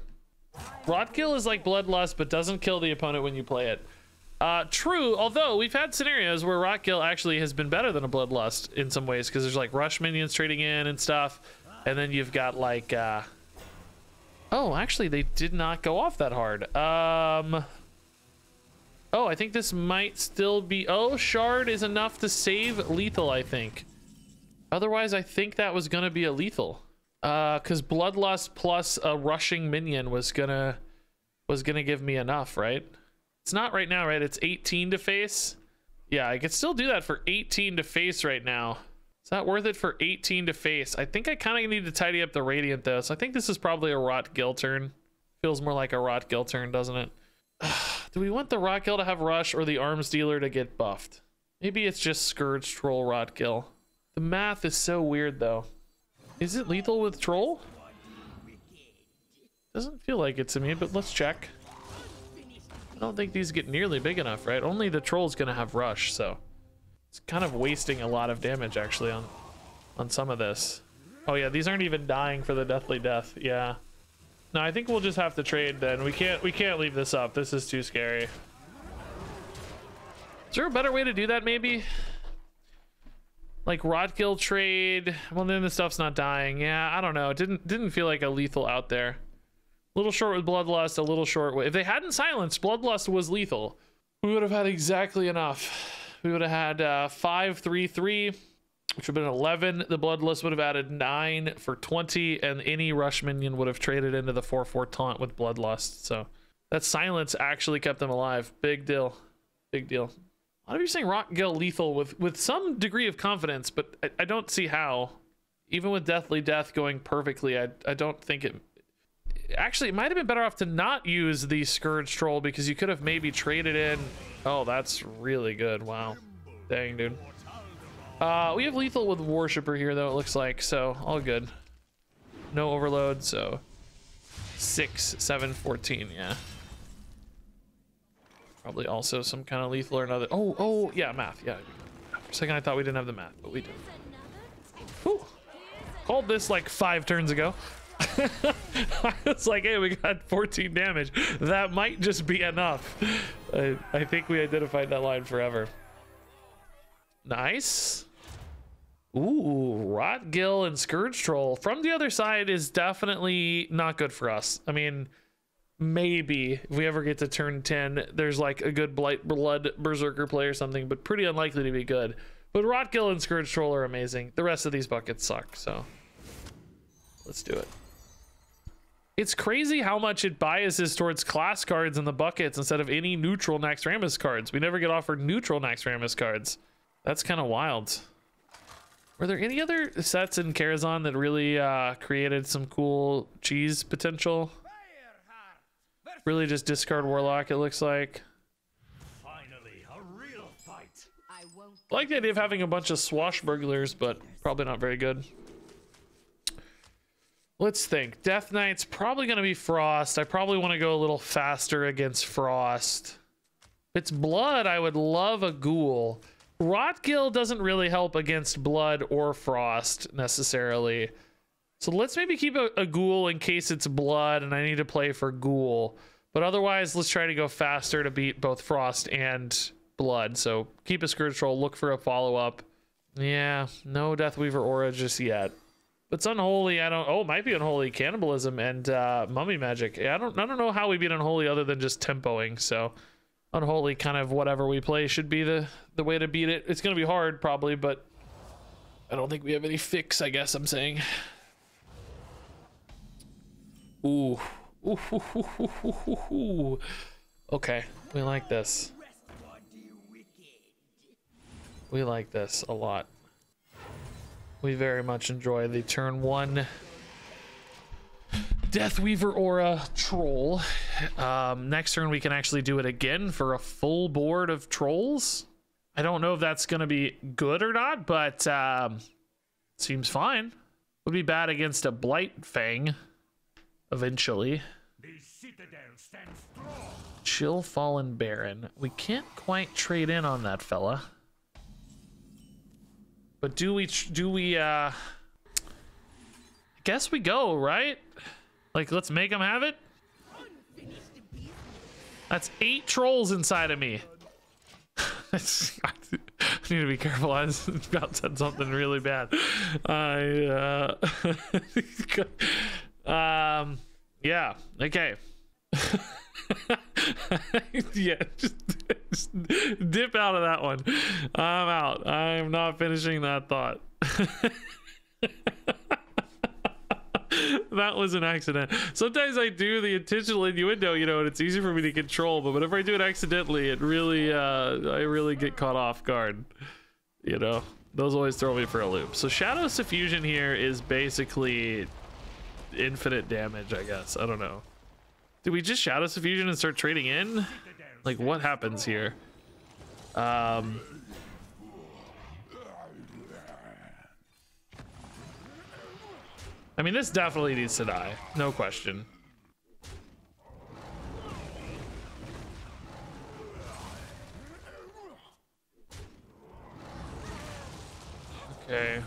Rotkill is like Bloodlust, but doesn't kill the opponent when you play it. True, although we've had scenarios where Rotkill actually has been better than a Bloodlust in some ways, because there's like rush minions trading in and stuff. And then you've got like... Oh, actually, they did not go off that hard. Oh, I think this might still be... Oh, Shard is enough to save lethal, I think. Otherwise, I think that was going to be a lethal. Because Bloodlust plus a rushing minion was gonna give me enough, right? It's not right now, right? It's 18 to face. Yeah, I could still do that for 18 to face right now. Is that worth it for 18 to face? I think I kind of need to tidy up the Radiant, though. So I think this is probably a Rotgill turn. Feels more like a Rotgill turn, doesn't it? Do we want the Rotgill to have Rush or the Arms Dealer to get buffed? Maybe it's just Scourge Troll Rotgill. The math is so weird, though. Is it lethal with Troll? Doesn't feel like it to me, but let's check. I don't think these get nearly big enough, right? Only the Troll's gonna have Rush, so... It's kind of wasting a lot of damage, actually, on some of this. Oh, yeah, these aren't even dying for the Deathly Death. Yeah. No, I think we'll just have to trade then. We can't leave this up. This is too scary. Is there a better way to do that, maybe? Like Rotgill trade. Well, then the stuff's not dying. Yeah, I don't know. It didn't feel like a lethal out there. A little short with Bloodlust, a little short with... If they hadn't silenced, Bloodlust was lethal. We would have had exactly enough. We would have had 5, 3, 3, which would have been 11. The Bloodlust would have added 9 for 20, and any rush minion would have traded into the 4/4 taunt with Bloodlust. So that silence actually kept them alive. Big deal. Big deal. A lot of you saying Rotgill lethal with some degree of confidence, but I don't see how. Even with Deathly Death going perfectly, I don't think it... Actually, it might have been better off to not use the Scourge Troll, because you could have maybe traded in... Oh, that's really good. Wow. Dang, dude. We have lethal with Worshipper here, though, it looks like, so all good. No overload, so 6, 7, 14, yeah. Probably also some kind of lethal or another. Oh, yeah, math, yeah. For a second, I thought we didn't have the math, but we do. Whew. Called this like 5 turns ago. I was like, hey, we got 14 damage. That might just be enough. I think we identified that line forever. Nice. Ooh, Rotgill and Scourge Troll from the other side is definitely not good for us. I mean, maybe if we ever get to turn 10, there's like a good Blight Blood Berserker play or something, but pretty unlikely to be good. But Rotgill and Scourge Troll are amazing. The rest of these buckets suck, so let's do it. It's crazy how much it biases towards class cards in the buckets instead of any neutral Naxxramas cards. We never get offered neutral Naxxramas cards. That's kind of wild. Were there any other sets in Karazhan that really created some cool cheese potential? Really just discard Warlock, it looks like.
Finally, a real fight.
I like the idea of having a bunch of swashbucklers, but probably not very good. Let's think. Death Knight's probably going to be Frost. I probably want to go a little faster against Frost. If it's Blood, I would love a Ghoul. Rotgill doesn't really help against Blood or Frost necessarily. So let's maybe keep a Ghoul in case it's Blood and I need to play for Ghoul. But otherwise, let's try to go faster to beat both Frost and Blood. So keep a Scourge Troll, look for a follow-up. Yeah, no Deathweaver Aura just yet. But it's Unholy, I don't... Oh, it might be Unholy Cannibalism and Mummy Magic. Yeah, I don't know how we beat Unholy other than just tempoing, so... Unholy, kind of whatever we play should be the way to beat it. It's going to be hard, probably, but I don't think we have any fix, I guess I'm saying. Ooh. Ooh, ooh, ooh, ooh, ooh, ooh. Okay, we like this. We like this a lot. We very much enjoy the turn 1 Deathweaver Aura Troll. Next turn we can actually do it again for a full board of trolls. I don't know if that's going to be good or not, but seems fine. Would be bad against a Blight Fang eventually.
The citadel stands strong.
Chill Fallen Baron. We can't quite trade in on that fella. But do we I guess we go, right? Like, let's make them have it. That's 8 trolls inside of me. I need to be careful. I was about to say something really bad. Yeah. Okay. Yeah. Just dip out of that one. I'm out. I'm not finishing that thought. That was an accident. Sometimes I do the intentional innuendo, you know, and it's easy for me to control, but whenever I do it accidentally, it really, I really get caught off guard. You know, those always throw me for a loop. So Shadow Suffusion here is basically infinite damage, I guess. I don't know. Do we just Shadow Suffusion and start trading in? Like, what happens here? I mean, this definitely needs to die. No question. Okay.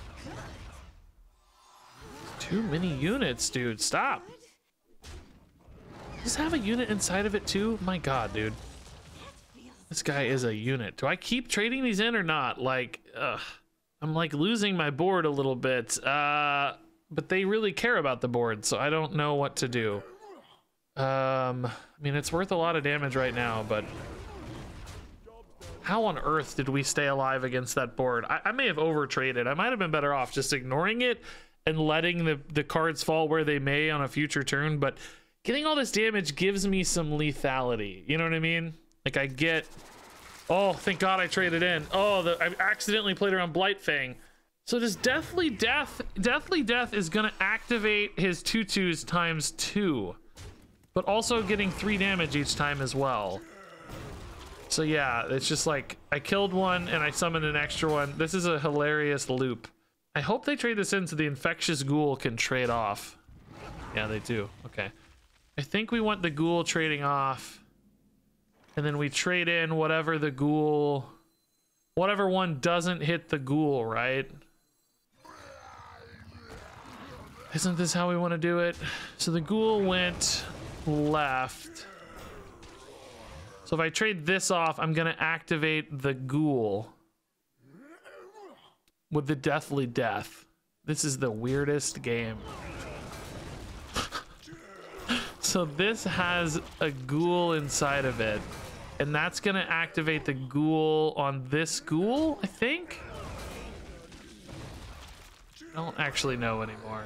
Too many units, dude. Stop. Does this have a unit inside of it too? My God, dude. This guy is a unit. Do I keep trading these in or not? Like, I'm like losing my board a little bit. But they really care about the board, so I don't know what to do. I mean, it's worth a lot of damage right now, but how on earth did we stay alive against that board? I may have over-traded. I might have been better off just ignoring it and letting the cards fall where they may on a future turn, but getting all this damage gives me some lethality. You know what I mean? Like, I get... Oh, thank God I traded in. Oh, I accidentally played around Blightfang. So does Deathly Death is gonna activate his 2/2s times 2, but also getting 3 damage each time as well. So yeah, it's just like I killed one and I summoned an extra one. This is a hilarious loop. I hope they trade this in so the Infectious Ghoul can trade off. Yeah, they do. Okay. I think we want the Ghoul trading off, and then we trade in whatever the Ghoul, whatever one doesn't hit the Ghoul, right? Isn't this how we want to do it? So the ghoul went left. So if I trade this off, I'm gonna activate the ghoul with the Deathly Death. This is the weirdest game. So this has a ghoul inside of it, and that's gonna activate the ghoul on this ghoul, I think? I don't actually know anymore.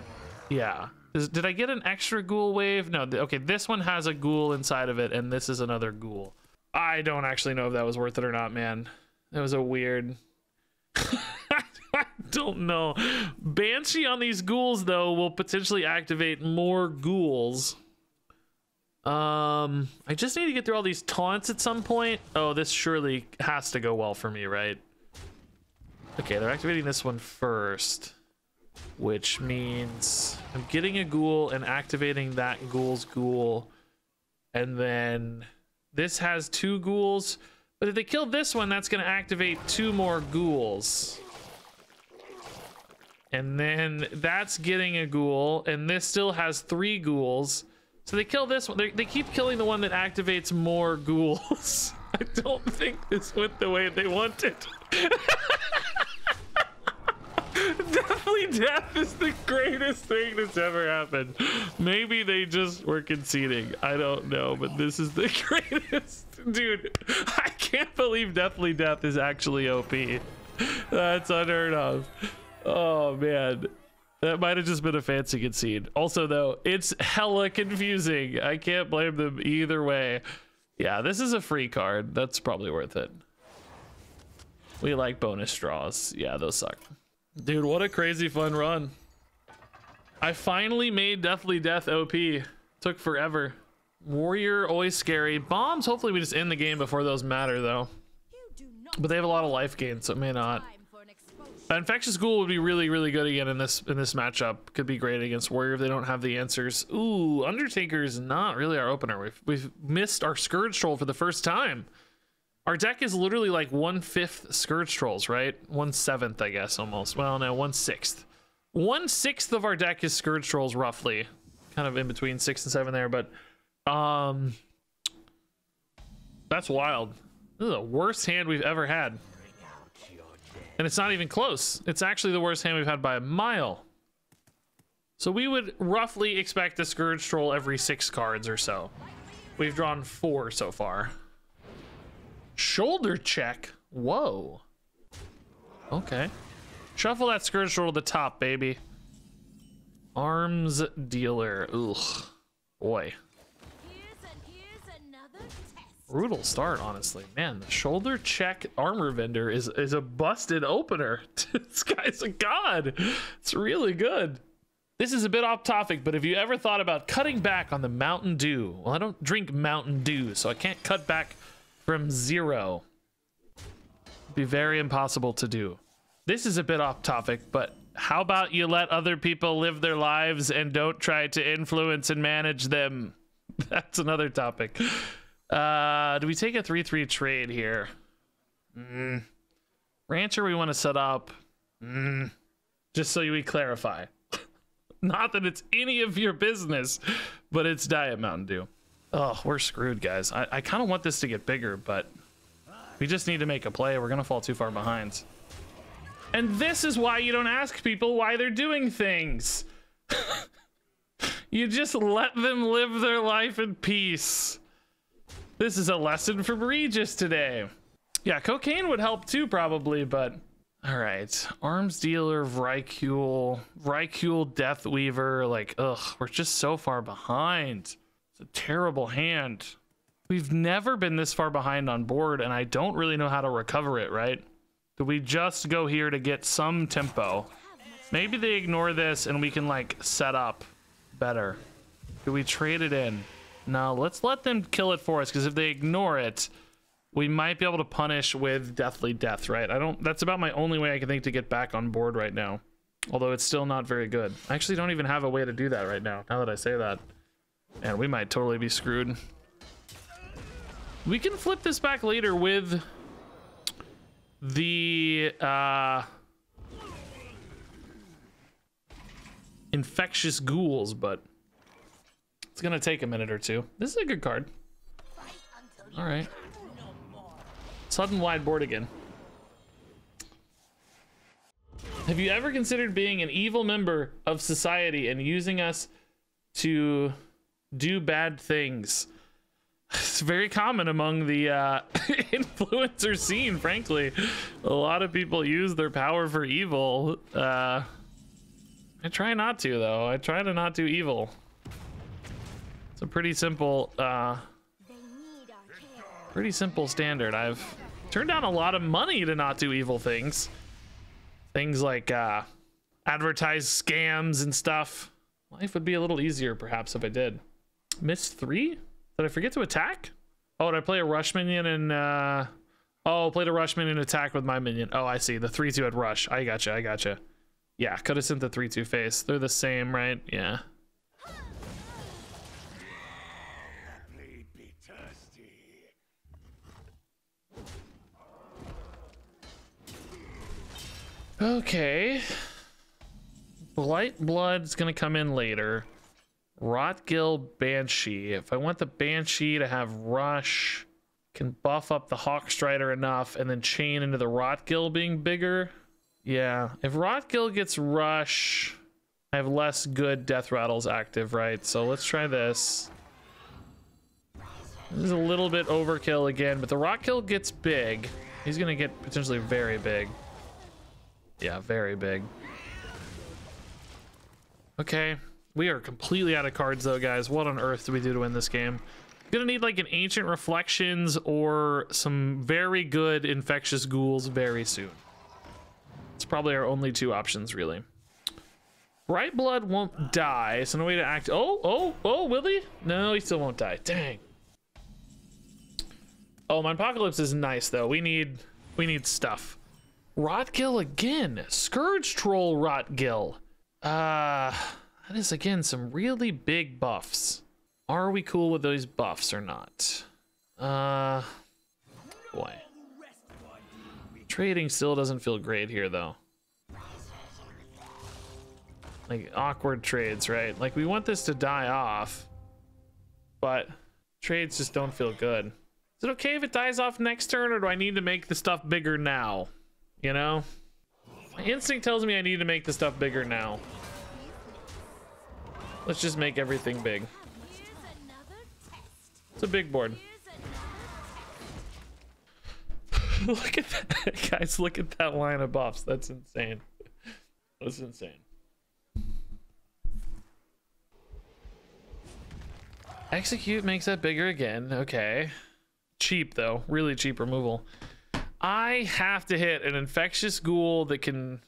Yeah. Did I get an extra ghoul wave? No, okay, this one has a ghoul inside of it, and this is another ghoul. I don't actually know if that was worth it or not, man. That was a weird... I don't know. Banshee on these ghouls, though, will potentially activate more ghouls. I just need to get through all these taunts at some point. Oh, this surely has to go well for me, right? Okay, they're activating this one first, which means I'm getting a ghoul and activating that ghoul's ghoul. And then this has 2 ghouls, but if they kill this one, that's going to activate 2 more ghouls. And then that's getting a ghoul, and this still has 3 ghouls. So they kill this one. They keep killing the one that activates more ghouls. I don't think this went the way they wanted. Deathly Death is the greatest thing that's ever happened. Maybe they just were conceding. I don't know, but this is the greatest. Dude, I can't believe Deathly Death is actually OP. That's unheard of. Oh, man. That might have just been a fancy concede. Also, though, it's hella confusing. I can't blame them either way. Yeah, this is a free card. That's probably worth it. We like bonus draws. Yeah, those suck. Dude, what a crazy fun run. I finally made Deathly Death OP. Took forever. Warrior, always scary. Bombs, hopefully we just end the game before those matter, though. But they have a lot of life gain, so it may not. Infectious Ghoul would be really, really good again in this matchup. Could be great against Warrior if they don't have the answers. Ooh, Undertaker is not really our opener. We've missed our Scourge Troll for the first time. Our deck is literally like 1/5 Scourge Trolls, right? 1/7, I guess, almost. Well, no, 1/6. 1/6 of our deck is Scourge Trolls, roughly. Kind of in between 6 and 7 there, but that's wild. This is the worst hand we've ever had. And it's not even close. It's actually the worst hand we've had by a mile. So we would roughly expect a Scourge Troll every 6 cards or so. We've drawn 4 so far. Shoulder check. Whoa. Okay. Shuffle that Scourge Troll to the top, baby. Arms Dealer. Ugh. Boy. Brutal start, honestly. Man, the shoulder check armor vendor is a busted opener. This guy's a god. It's really good. This is a bit off topic, but have you ever thought about cutting back on the Mountain Dew? Well, I don't drink Mountain Dew, so I can't cut back from 0. It'd be very impossible to do. This is a bit off topic, but how about you let other people live their lives and don't try to influence and manage them? That's another topic. Do we take a 3/3 trade here? Rancher we want to set up. Just so we clarify. Not that it's any of your business, but it's Diet Mountain Dew. Oh, we're screwed, guys. I kind of want this to get bigger, but we just need to make a play. We're going to fall too far behind. And this is why you don't ask people why they're doing things. You just let them live their life in peace. This is a lesson from Regis today. Yeah, cocaine would help too, probably, but... All right, Arms Dealer, Vrykul, Deathweaver, like, ugh, we're just so far behind. It's a terrible hand. We've never been this far behind on board, and I don't really know how to recover it, right? Do we just go here to get some tempo? Maybe they ignore this and we can, like, set up better. Do we trade it in? No, let's let them kill it for us, because if they ignore it, we might be able to punish with Deathly Death, right? That's about my only way I can think to get back on board right now. Although it's still not very good. I actually don't even have a way to do that right now that I say that. And we might totally be screwed. We can flip this back later with infectious ghouls, but it's gonna take a minute or two. This is a good card. All right. Sudden wide board again. Have you ever considered being an evil member of society and using us to do bad things? It's very common among the influencer scene, frankly. A lot of people use their power for evil. I try not to, though. I try to not do evil. It's a pretty simple standard. I've turned down a lot of money to not do evil things. Things like advertise scams and stuff. Life would be a little easier, perhaps, if I did. Missed 3? Did I forget to attack? Oh, did I play a rush minion and oh, played a rush minion and attack with my minion. Oh, I see. The 3-2 had rush. I gotcha. Yeah, could have sent the 3-2 face. They're the same, right? Yeah. Okay. Blight Blood's gonna come in later. Rotgill Banshee. If I want the Banshee to have rush, can buff up the Hawkstrider enough and then chain into the Rotgill being bigger. Yeah, if Rotgill gets rush, I have less good Death Rattles active, right? So let's try this. This is a little bit overkill again, but the Rotgill gets big. He's gonna get potentially very big. Yeah, very big. Okay, we are completely out of cards though, guys. What on earth do we do to win this game? Gonna need like an Ancient Reflections or some very good Infectious Ghouls very soon. It's probably our only 2 options, really. Bright Blood won't die, so no way to act. Oh, will he? No, he still won't die. Dang. Oh, my Apocalypse is nice though. We need stuff. Rotgill again. Scourge Troll Rotgill. That is again some really big buffs. Are we cool with those buffs or not? Boy. Trading still doesn't feel great here though. Like awkward trades, right? Like we want this to die off, but trades just don't feel good. Is it okay if it dies off next turn, or do I need to make the stuff bigger now? You know? My instinct tells me I need to make the stuff bigger now. Let's just make everything big. It's a big board. Look at that, guys. Look at that line of buffs. That's insane. That's insane. Execute makes that bigger again. Okay. Cheap, though. Really cheap removal. I have to hit an infectious ghoul that can...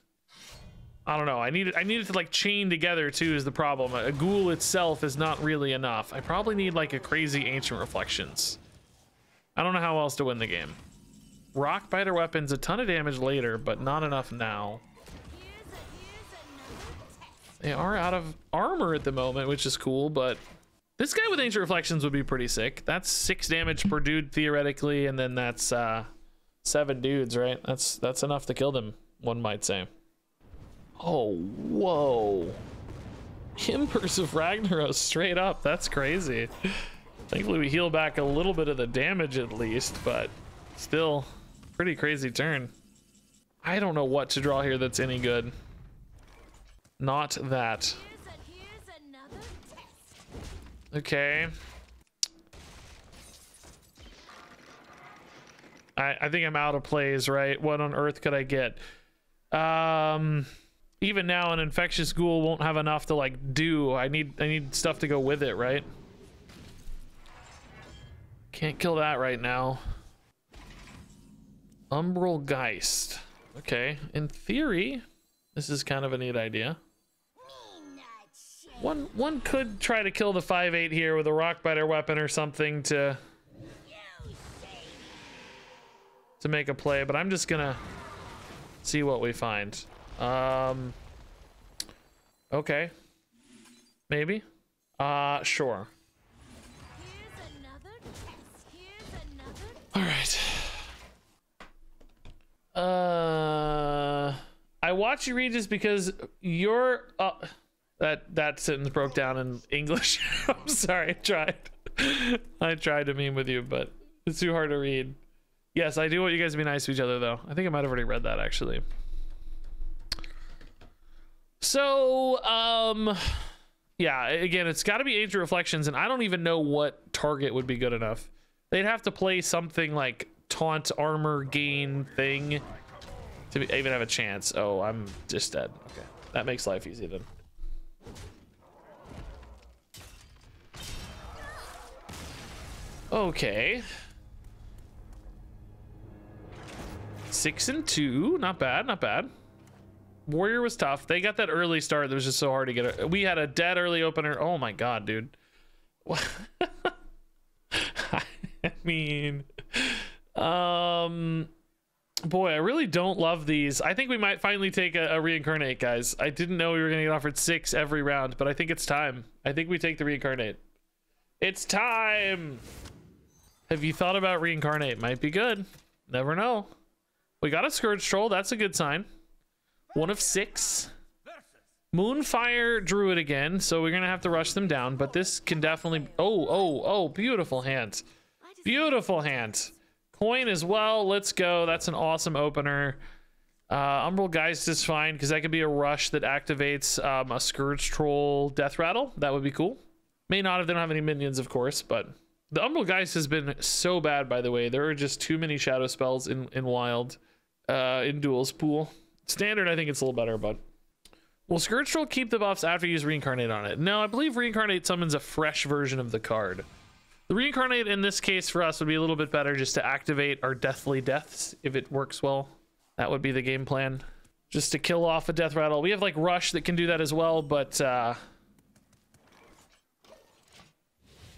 I don't know. I need it to like chain together too is the problem. A ghoul itself is not really enough. I probably need like a crazy Ancient Reflections. I don't know how else to win the game. Rock Biter weapons, a ton of damage later, but not enough now. They are out of armor at the moment, which is cool, but this guy with Ancient Reflections would be pretty sick. That's 6 damage per dude theoretically, and then that's 7 dudes, right? That's enough to kill them, one might say. Oh, whoa. Embers of Ragnaros straight up. That's crazy. Thankfully we heal back a little bit of the damage at least, but still pretty crazy turn. I don't know what to draw here that's any good. Not that. Okay. I think I'm out of plays, right? What on earth could I get? Even now, an infectious ghoul won't have enough to like do. I need stuff to go with it, right? Can't kill that right now. Umbral Geist. Okay, in theory, this is kind of a neat idea. One could try to kill the 5/8 here with a Rockbiter weapon or something to make a play, but I'm just gonna see what we find. Okay. Maybe. Sure. All right. I watch you read just because you're That sentence broke down in English. I'm sorry, I tried to meme with you, but it's too hard to read. Yes, I do want you guys to be nice to each other, though. I think I might have already read that, actually. So, yeah, again, it's got to be Ancient Reflections, and I don't even know what target would be good enough. They'd have to play something like Taunt Armor Gain thing to even have a chance. Oh, I'm just dead. Okay, that makes life easy then. Okay. 6 and 2, not bad, not bad. Warrior was tough. They got that early start that was just so hard to get. We had a dead early opener. Oh my god, dude. I mean, boy, I really don't love these. I think we might finally take a reincarnate, guys. I didn't know we were gonna get offered 6 every round, but I think it's time. I think we take the reincarnate. It's time. Have you thought about reincarnate? Might be good. Never know. We got a Scourge Troll. That's a good sign. 1 of 6. Moonfire Druid again, so we're gonna have to rush them down, but this can definitely. Oh, beautiful hand. Beautiful hand. Coin as well. Let's go. That's an awesome opener. Umbral Geist is fine because that could be a rush that activates a Scourge Troll Deathrattle. That would be cool. May not if they don't have any minions, of course, but the Umbral Geist has been so bad, by the way. There are just too many shadow spells in Wild, in Duels pool. Standard, I think it's a little better, but will Scourge Troll keep the buffs after you use Reincarnate on it? No, I believe Reincarnate summons a fresh version of the card. The Reincarnate in this case for us would be a little bit better just to activate our Deathly Deaths if it works well. That would be the game plan. Just to kill off a Deathrattle. We have like Rush that can do that as well, but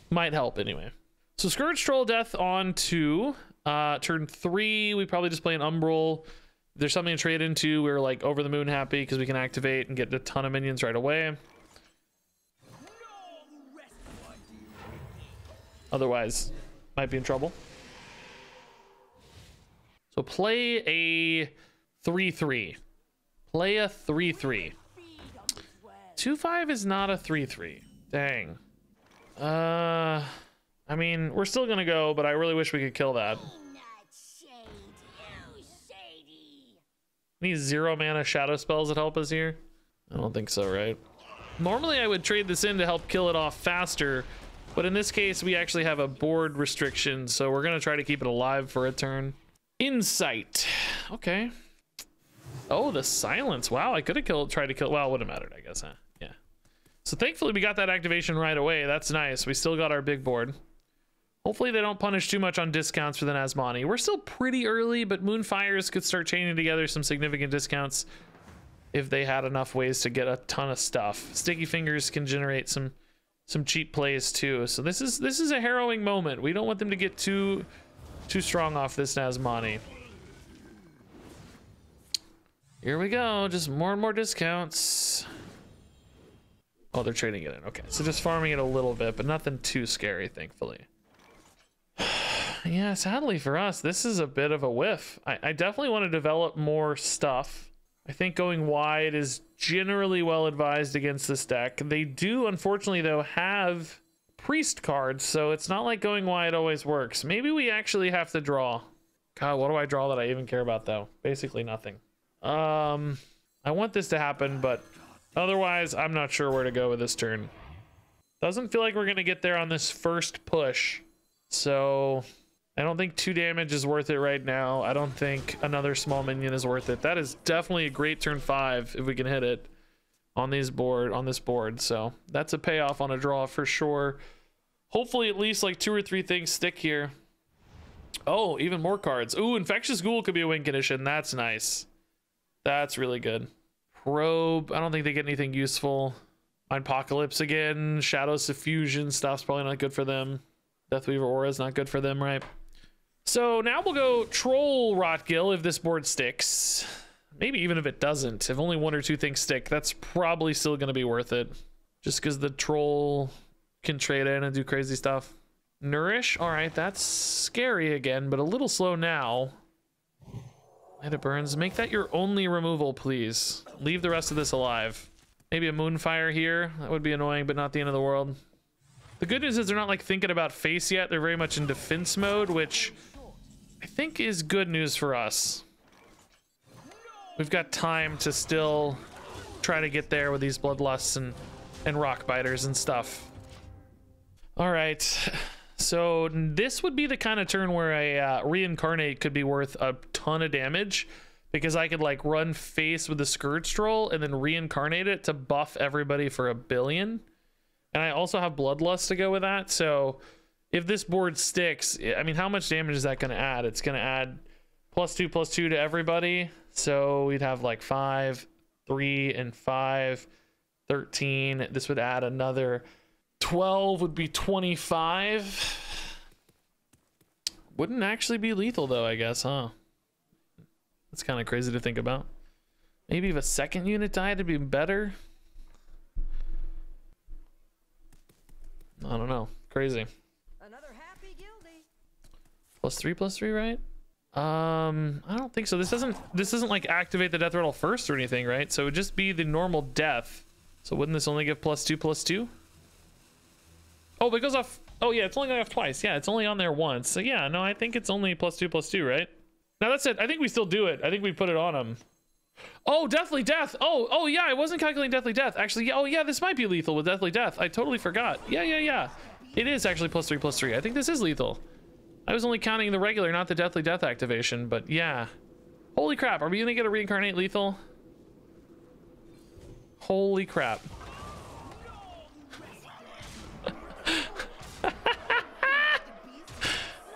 might help anyway. So Scourge Troll Death on 2. Turn 3, we probably just play an Umbral. If there's something to trade into, we're like over the moon happy because we can activate and get a ton of minions right away. Otherwise, might be in trouble. So play a 3-3. Play a 3-3. 2-5 is not a 3-3. Dang. I mean, we're still gonna go, but I really wish we could kill that. Any 0 mana shadow spells that help us here? I don't think so, right? Normally I would trade this in to help kill it off faster, but in this case we actually have a board restriction, so we're gonna try to keep it alive for a turn. Insight. Okay. Oh, the silence. Wow, I could have tried to kill. Well, it would have mattered, I guess, huh? Yeah. So thankfully we got that activation right away. That's nice. We still got our big board. Hopefully they don't punish too much on discounts for the Nazmani. We're still pretty early, but Moonfires could start chaining together some significant discounts if they had enough ways to get a ton of stuff. Sticky Fingers can generate some cheap plays too. So this is a harrowing moment. We don't want them to get too strong off this Nazmani. Here we go. Just more and more discounts. Oh, they're trading it in. Okay, so just farming it a little bit, but nothing too scary, thankfully. Yeah, sadly for us, this is a bit of a whiff. I definitely want to develop more stuff. I think going wide is generally well advised against this deck. They do, unfortunately, though, have priest cards, so it's not like going wide always works. Maybe we actually have to draw. God, what do I draw that I even care about, though? Basically nothing. I want this to happen, but otherwise, I'm not sure where to go with this turn. Doesn't feel like we're going to get there on this first push. So I don't think 2 damage is worth it right now. I don't think another small minion is worth it. That is definitely a great turn 5 if we can hit it on this board. So that's a payoff on a draw for sure. Hopefully at least like 2 or 3 things stick here. Oh, even more cards. Ooh, Infectious Ghoul could be a win condition. That's nice. That's really good. Probe. I don't think they get anything useful. Apocalypse again. Shadow Suffusion stuff's probably not good for them. Deathweaver Aura is not good for them, right? So now we'll go Troll Rotgill if this board sticks. Maybe even if it doesn't. If only 1 or 2 things stick, that's probably still going to be worth it. Just because the Troll can trade in and do crazy stuff. Nourish. All right, that's scary again, but a little slow now. Light of Burns. Make that your only removal, please. Leave the rest of this alive. Maybe a Moonfire here. That would be annoying, but not the end of the world. The good news is they're not like thinking about face yet. They're very much in defense mode, which I think is good news for us. We've got time to still try to get there with these Bloodlusts and Rock Biters and stuff. All right. So this would be the kind of turn where a Reincarnate could be worth a ton of damage, because I could like run face with the Scourge Troll and then reincarnate it to buff everybody for 1 billion. And I also have Bloodlust to go with that. So if this board sticks, I mean, how much damage is that going to add? It's going to add +2/+2 to everybody. So we'd have like 5, 3, and 5, 13. This would add another 12, would be 25. Wouldn't actually be lethal though, I guess, huh? That's kind of crazy to think about. Maybe if a second unit died, it'd be better. I don't know. Crazy.
Another happy guilty.
+3/+3, right? I don't think so. This doesn't like activate the Deathrattle first or anything, right? So it would just be the normal death. So wouldn't this only give +2/+2? Oh, but it goes off. Oh yeah, it's only going off twice. Yeah, it's only on there once. So yeah, no, I think it's only +2/+2, right? Now that's it. I think we still do it. I think we put it on him. Oh, Deathly Death. Oh yeah, I wasn't calculating Deathly Death. Actually, yeah, oh yeah, this might be lethal with Deathly Death. I totally forgot. Yeah. It is actually +3/+3. I think this is lethal. I was only counting the regular, not the Deathly Death activation, but yeah. Holy crap, are we gonna get a reincarnate lethal? Holy crap.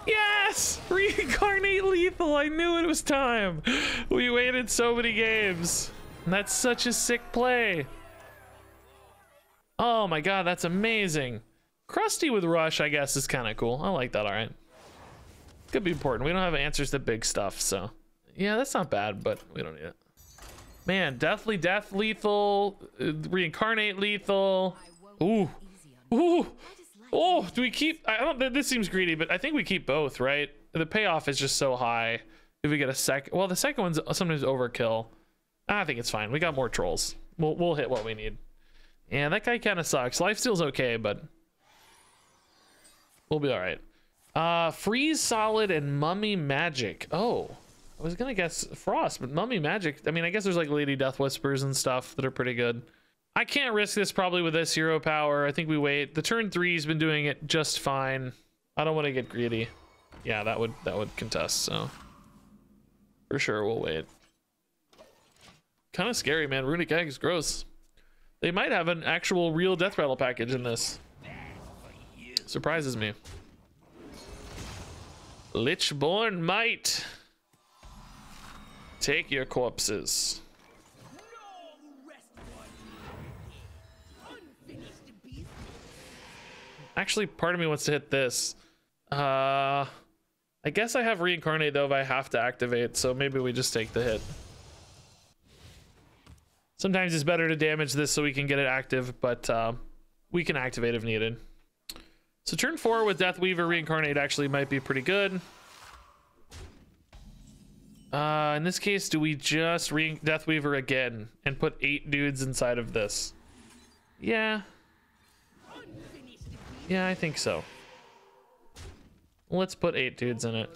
Yes! Reincarnate lethal! I knew it was time! We waited so many games. And that's such a sick play. Oh my god, that's amazing. Krusty with Rush, I guess, is kind of cool. I like that, alright. Could be important. We don't have answers to big stuff, so. Yeah, that's not bad, but we don't need it. Man, Deathly Death lethal, Reincarnate lethal. Ooh. Ooh. Oh, do we keep? I don't. This seems greedy, but I think we keep both, right? The payoff is just so high. If we get a second, well, the second one's sometimes overkill. I think it's fine. We got more trolls. We'll hit what we need. Yeah, that guy kind of sucks. Lifesteal's okay, but we'll be all right. Freeze Solid and Mummy Magic. Oh, I was gonna guess Frost, but Mummy Magic. I mean, I guess there's like Lady Death Whispers and stuff that are pretty good. I can't risk this probably with this hero power. I think we wait. The turn 3's been doing it just fine. I don't want to get greedy. Yeah, that would contest, so for sure we'll wait. Kind of scary, man. Runic Eggs, gross. They might have an actual real Deathrattle package in this. Surprises me. Lichborn Might. Take your corpses. Actually, part of me wants to hit this. I guess I have Reincarnate though if I have to activate, so maybe we just take the hit. Sometimes it's better to damage this so we can get it active, but we can activate if needed. So turn 4 with Deathweaver Reincarnate actually might be pretty good. In this case, do we just Deathweaver again and put 8 dudes inside of this? Yeah. Yeah, I think so. Let's put 8 dudes in it.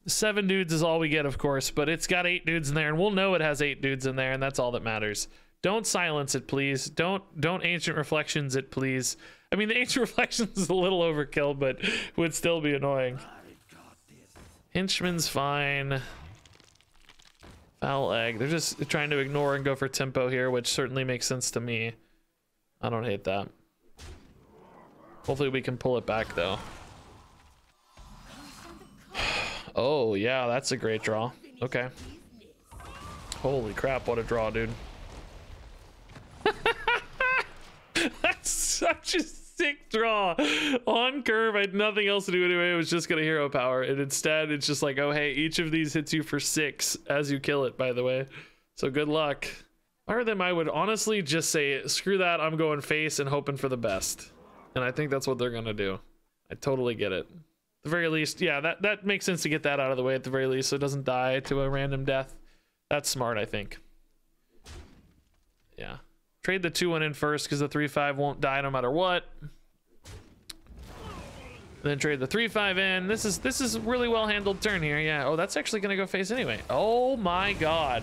7 dudes is all we get, of course, but it's got 8 dudes in there, and we'll know it has 8 dudes in there, and that's all that matters. Don't silence it, please. Don't Ancient Reflections it, please. I mean, the Ancient Reflections is a little overkill, but would still be annoying. Henchman's fine. Foul Egg. They're just trying to ignore and go for tempo here, which certainly makes sense to me. I don't hate that. Hopefully we can pull it back though. Oh yeah, that's a great draw. Okay. Holy crap, what a draw, dude. That's such a sick draw. On curve, I had nothing else to do anyway. It was just gonna hero power, and instead it's just like, oh hey, each of these hits you for 6 as you kill it, by the way. So good luck. Or them, I would honestly just say, screw that, I'm going face and hoping for the best. And I think that's what they're gonna do. I totally get it. At the very least, yeah, that makes sense to get that out of the way at the very least, so it doesn't die to a random death. That's smart, I think. Yeah. Trade the 2-1 in first because the 3-5 won't die no matter what. Then trade the 3-5 in. This is really well handled turn here. Yeah. Oh, that's actually gonna go face anyway. Oh my god.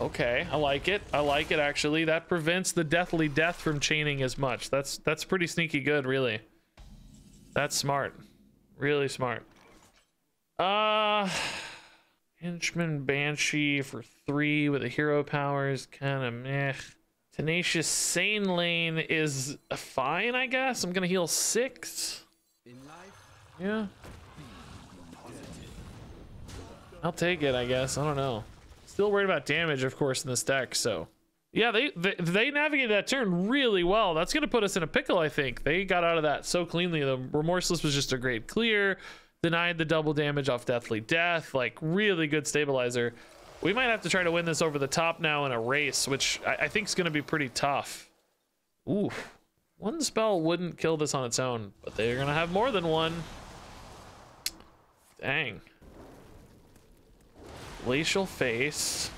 Okay, I like it. I like it actually. That prevents the Deathly Death from chaining as much. That's pretty sneaky good, really. That's smart. Really smart. Henchman Banshee for 3 with a hero power is kind of meh. Tenacious Sane Lane is fine, I guess. I'm gonna heal 6. Yeah. I'll take it, I guess. I don't know. Still worried about damage, of course, in this deck, so. Yeah, they navigated that turn really well. That's gonna put us in a pickle, I think. They got out of that so cleanly. The Remorseless was just a great clear. Denied the double damage off Deathly Death. Like, really good stabilizer. We might have to try to win this over the top now in a race, which I think is going to be pretty tough. Ooh. One spell wouldn't kill this on its own, but they're going to have more than one. Dang. Glacial Face.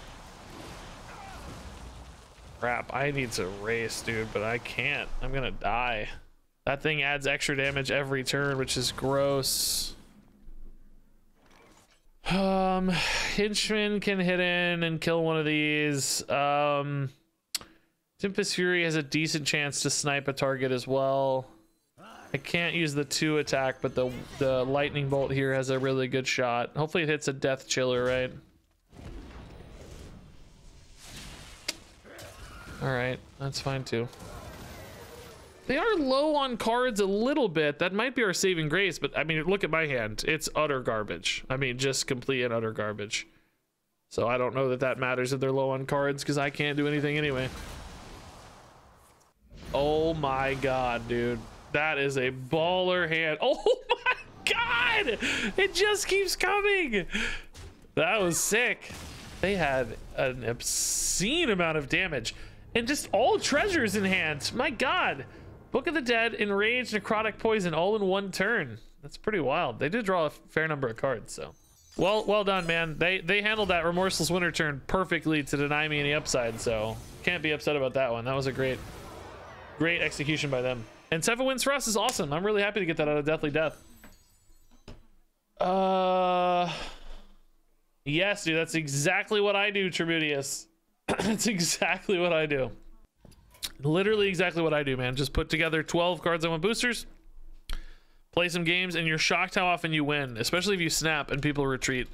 Crap, I need to race, dude, but I can't. I'm going to die. That thing adds extra damage every turn, which is gross. Henchman can hit in and kill one of these. Tempest Fury has a decent chance to snipe a target as well. I can't use the 2 attack, but the lightning bolt here has a really good shot. Hopefully it hits a death chiller, right? All right, that's fine too. They are low on cards a little bit. That might be our saving grace, but I mean, look at my hand. It's utter garbage. I mean, just complete and utter garbage. So I don't know that that matters if they're low on cards because I can't do anything anyway. Oh my god, dude. That is a baller hand. Oh my god! It just keeps coming. That was sick. They had an obscene amount of damage and just all treasures in hand. My god. Book of the Dead, Enraged, Necrotic Poison, all in one turn. That's pretty wild. They did draw a fair number of cards, so. Well done, man. They handled that Remorseless Winter turn perfectly to deny me any upside, so can't be upset about that one. That was a great execution by them. And 7 wins for us is awesome. I'm really happy to get that out of Deathly Death. Yes, dude, that's exactly what I do, Tributius. That's exactly what I do. Literally exactly what I do, man. Just put together 12 cards on 1 boosters, play some games, and you're shocked how often you win, especially if you snap and people retreat.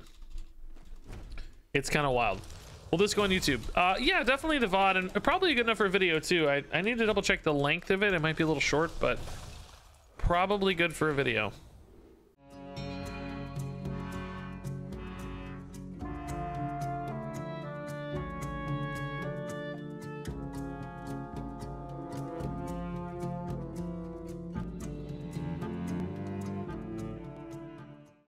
It's kind of wild. Will this go on YouTube? Yeah, definitely the VOD, and probably good enough for a video too. I need to double check the length of it. It might be a little short, but probably good for a video.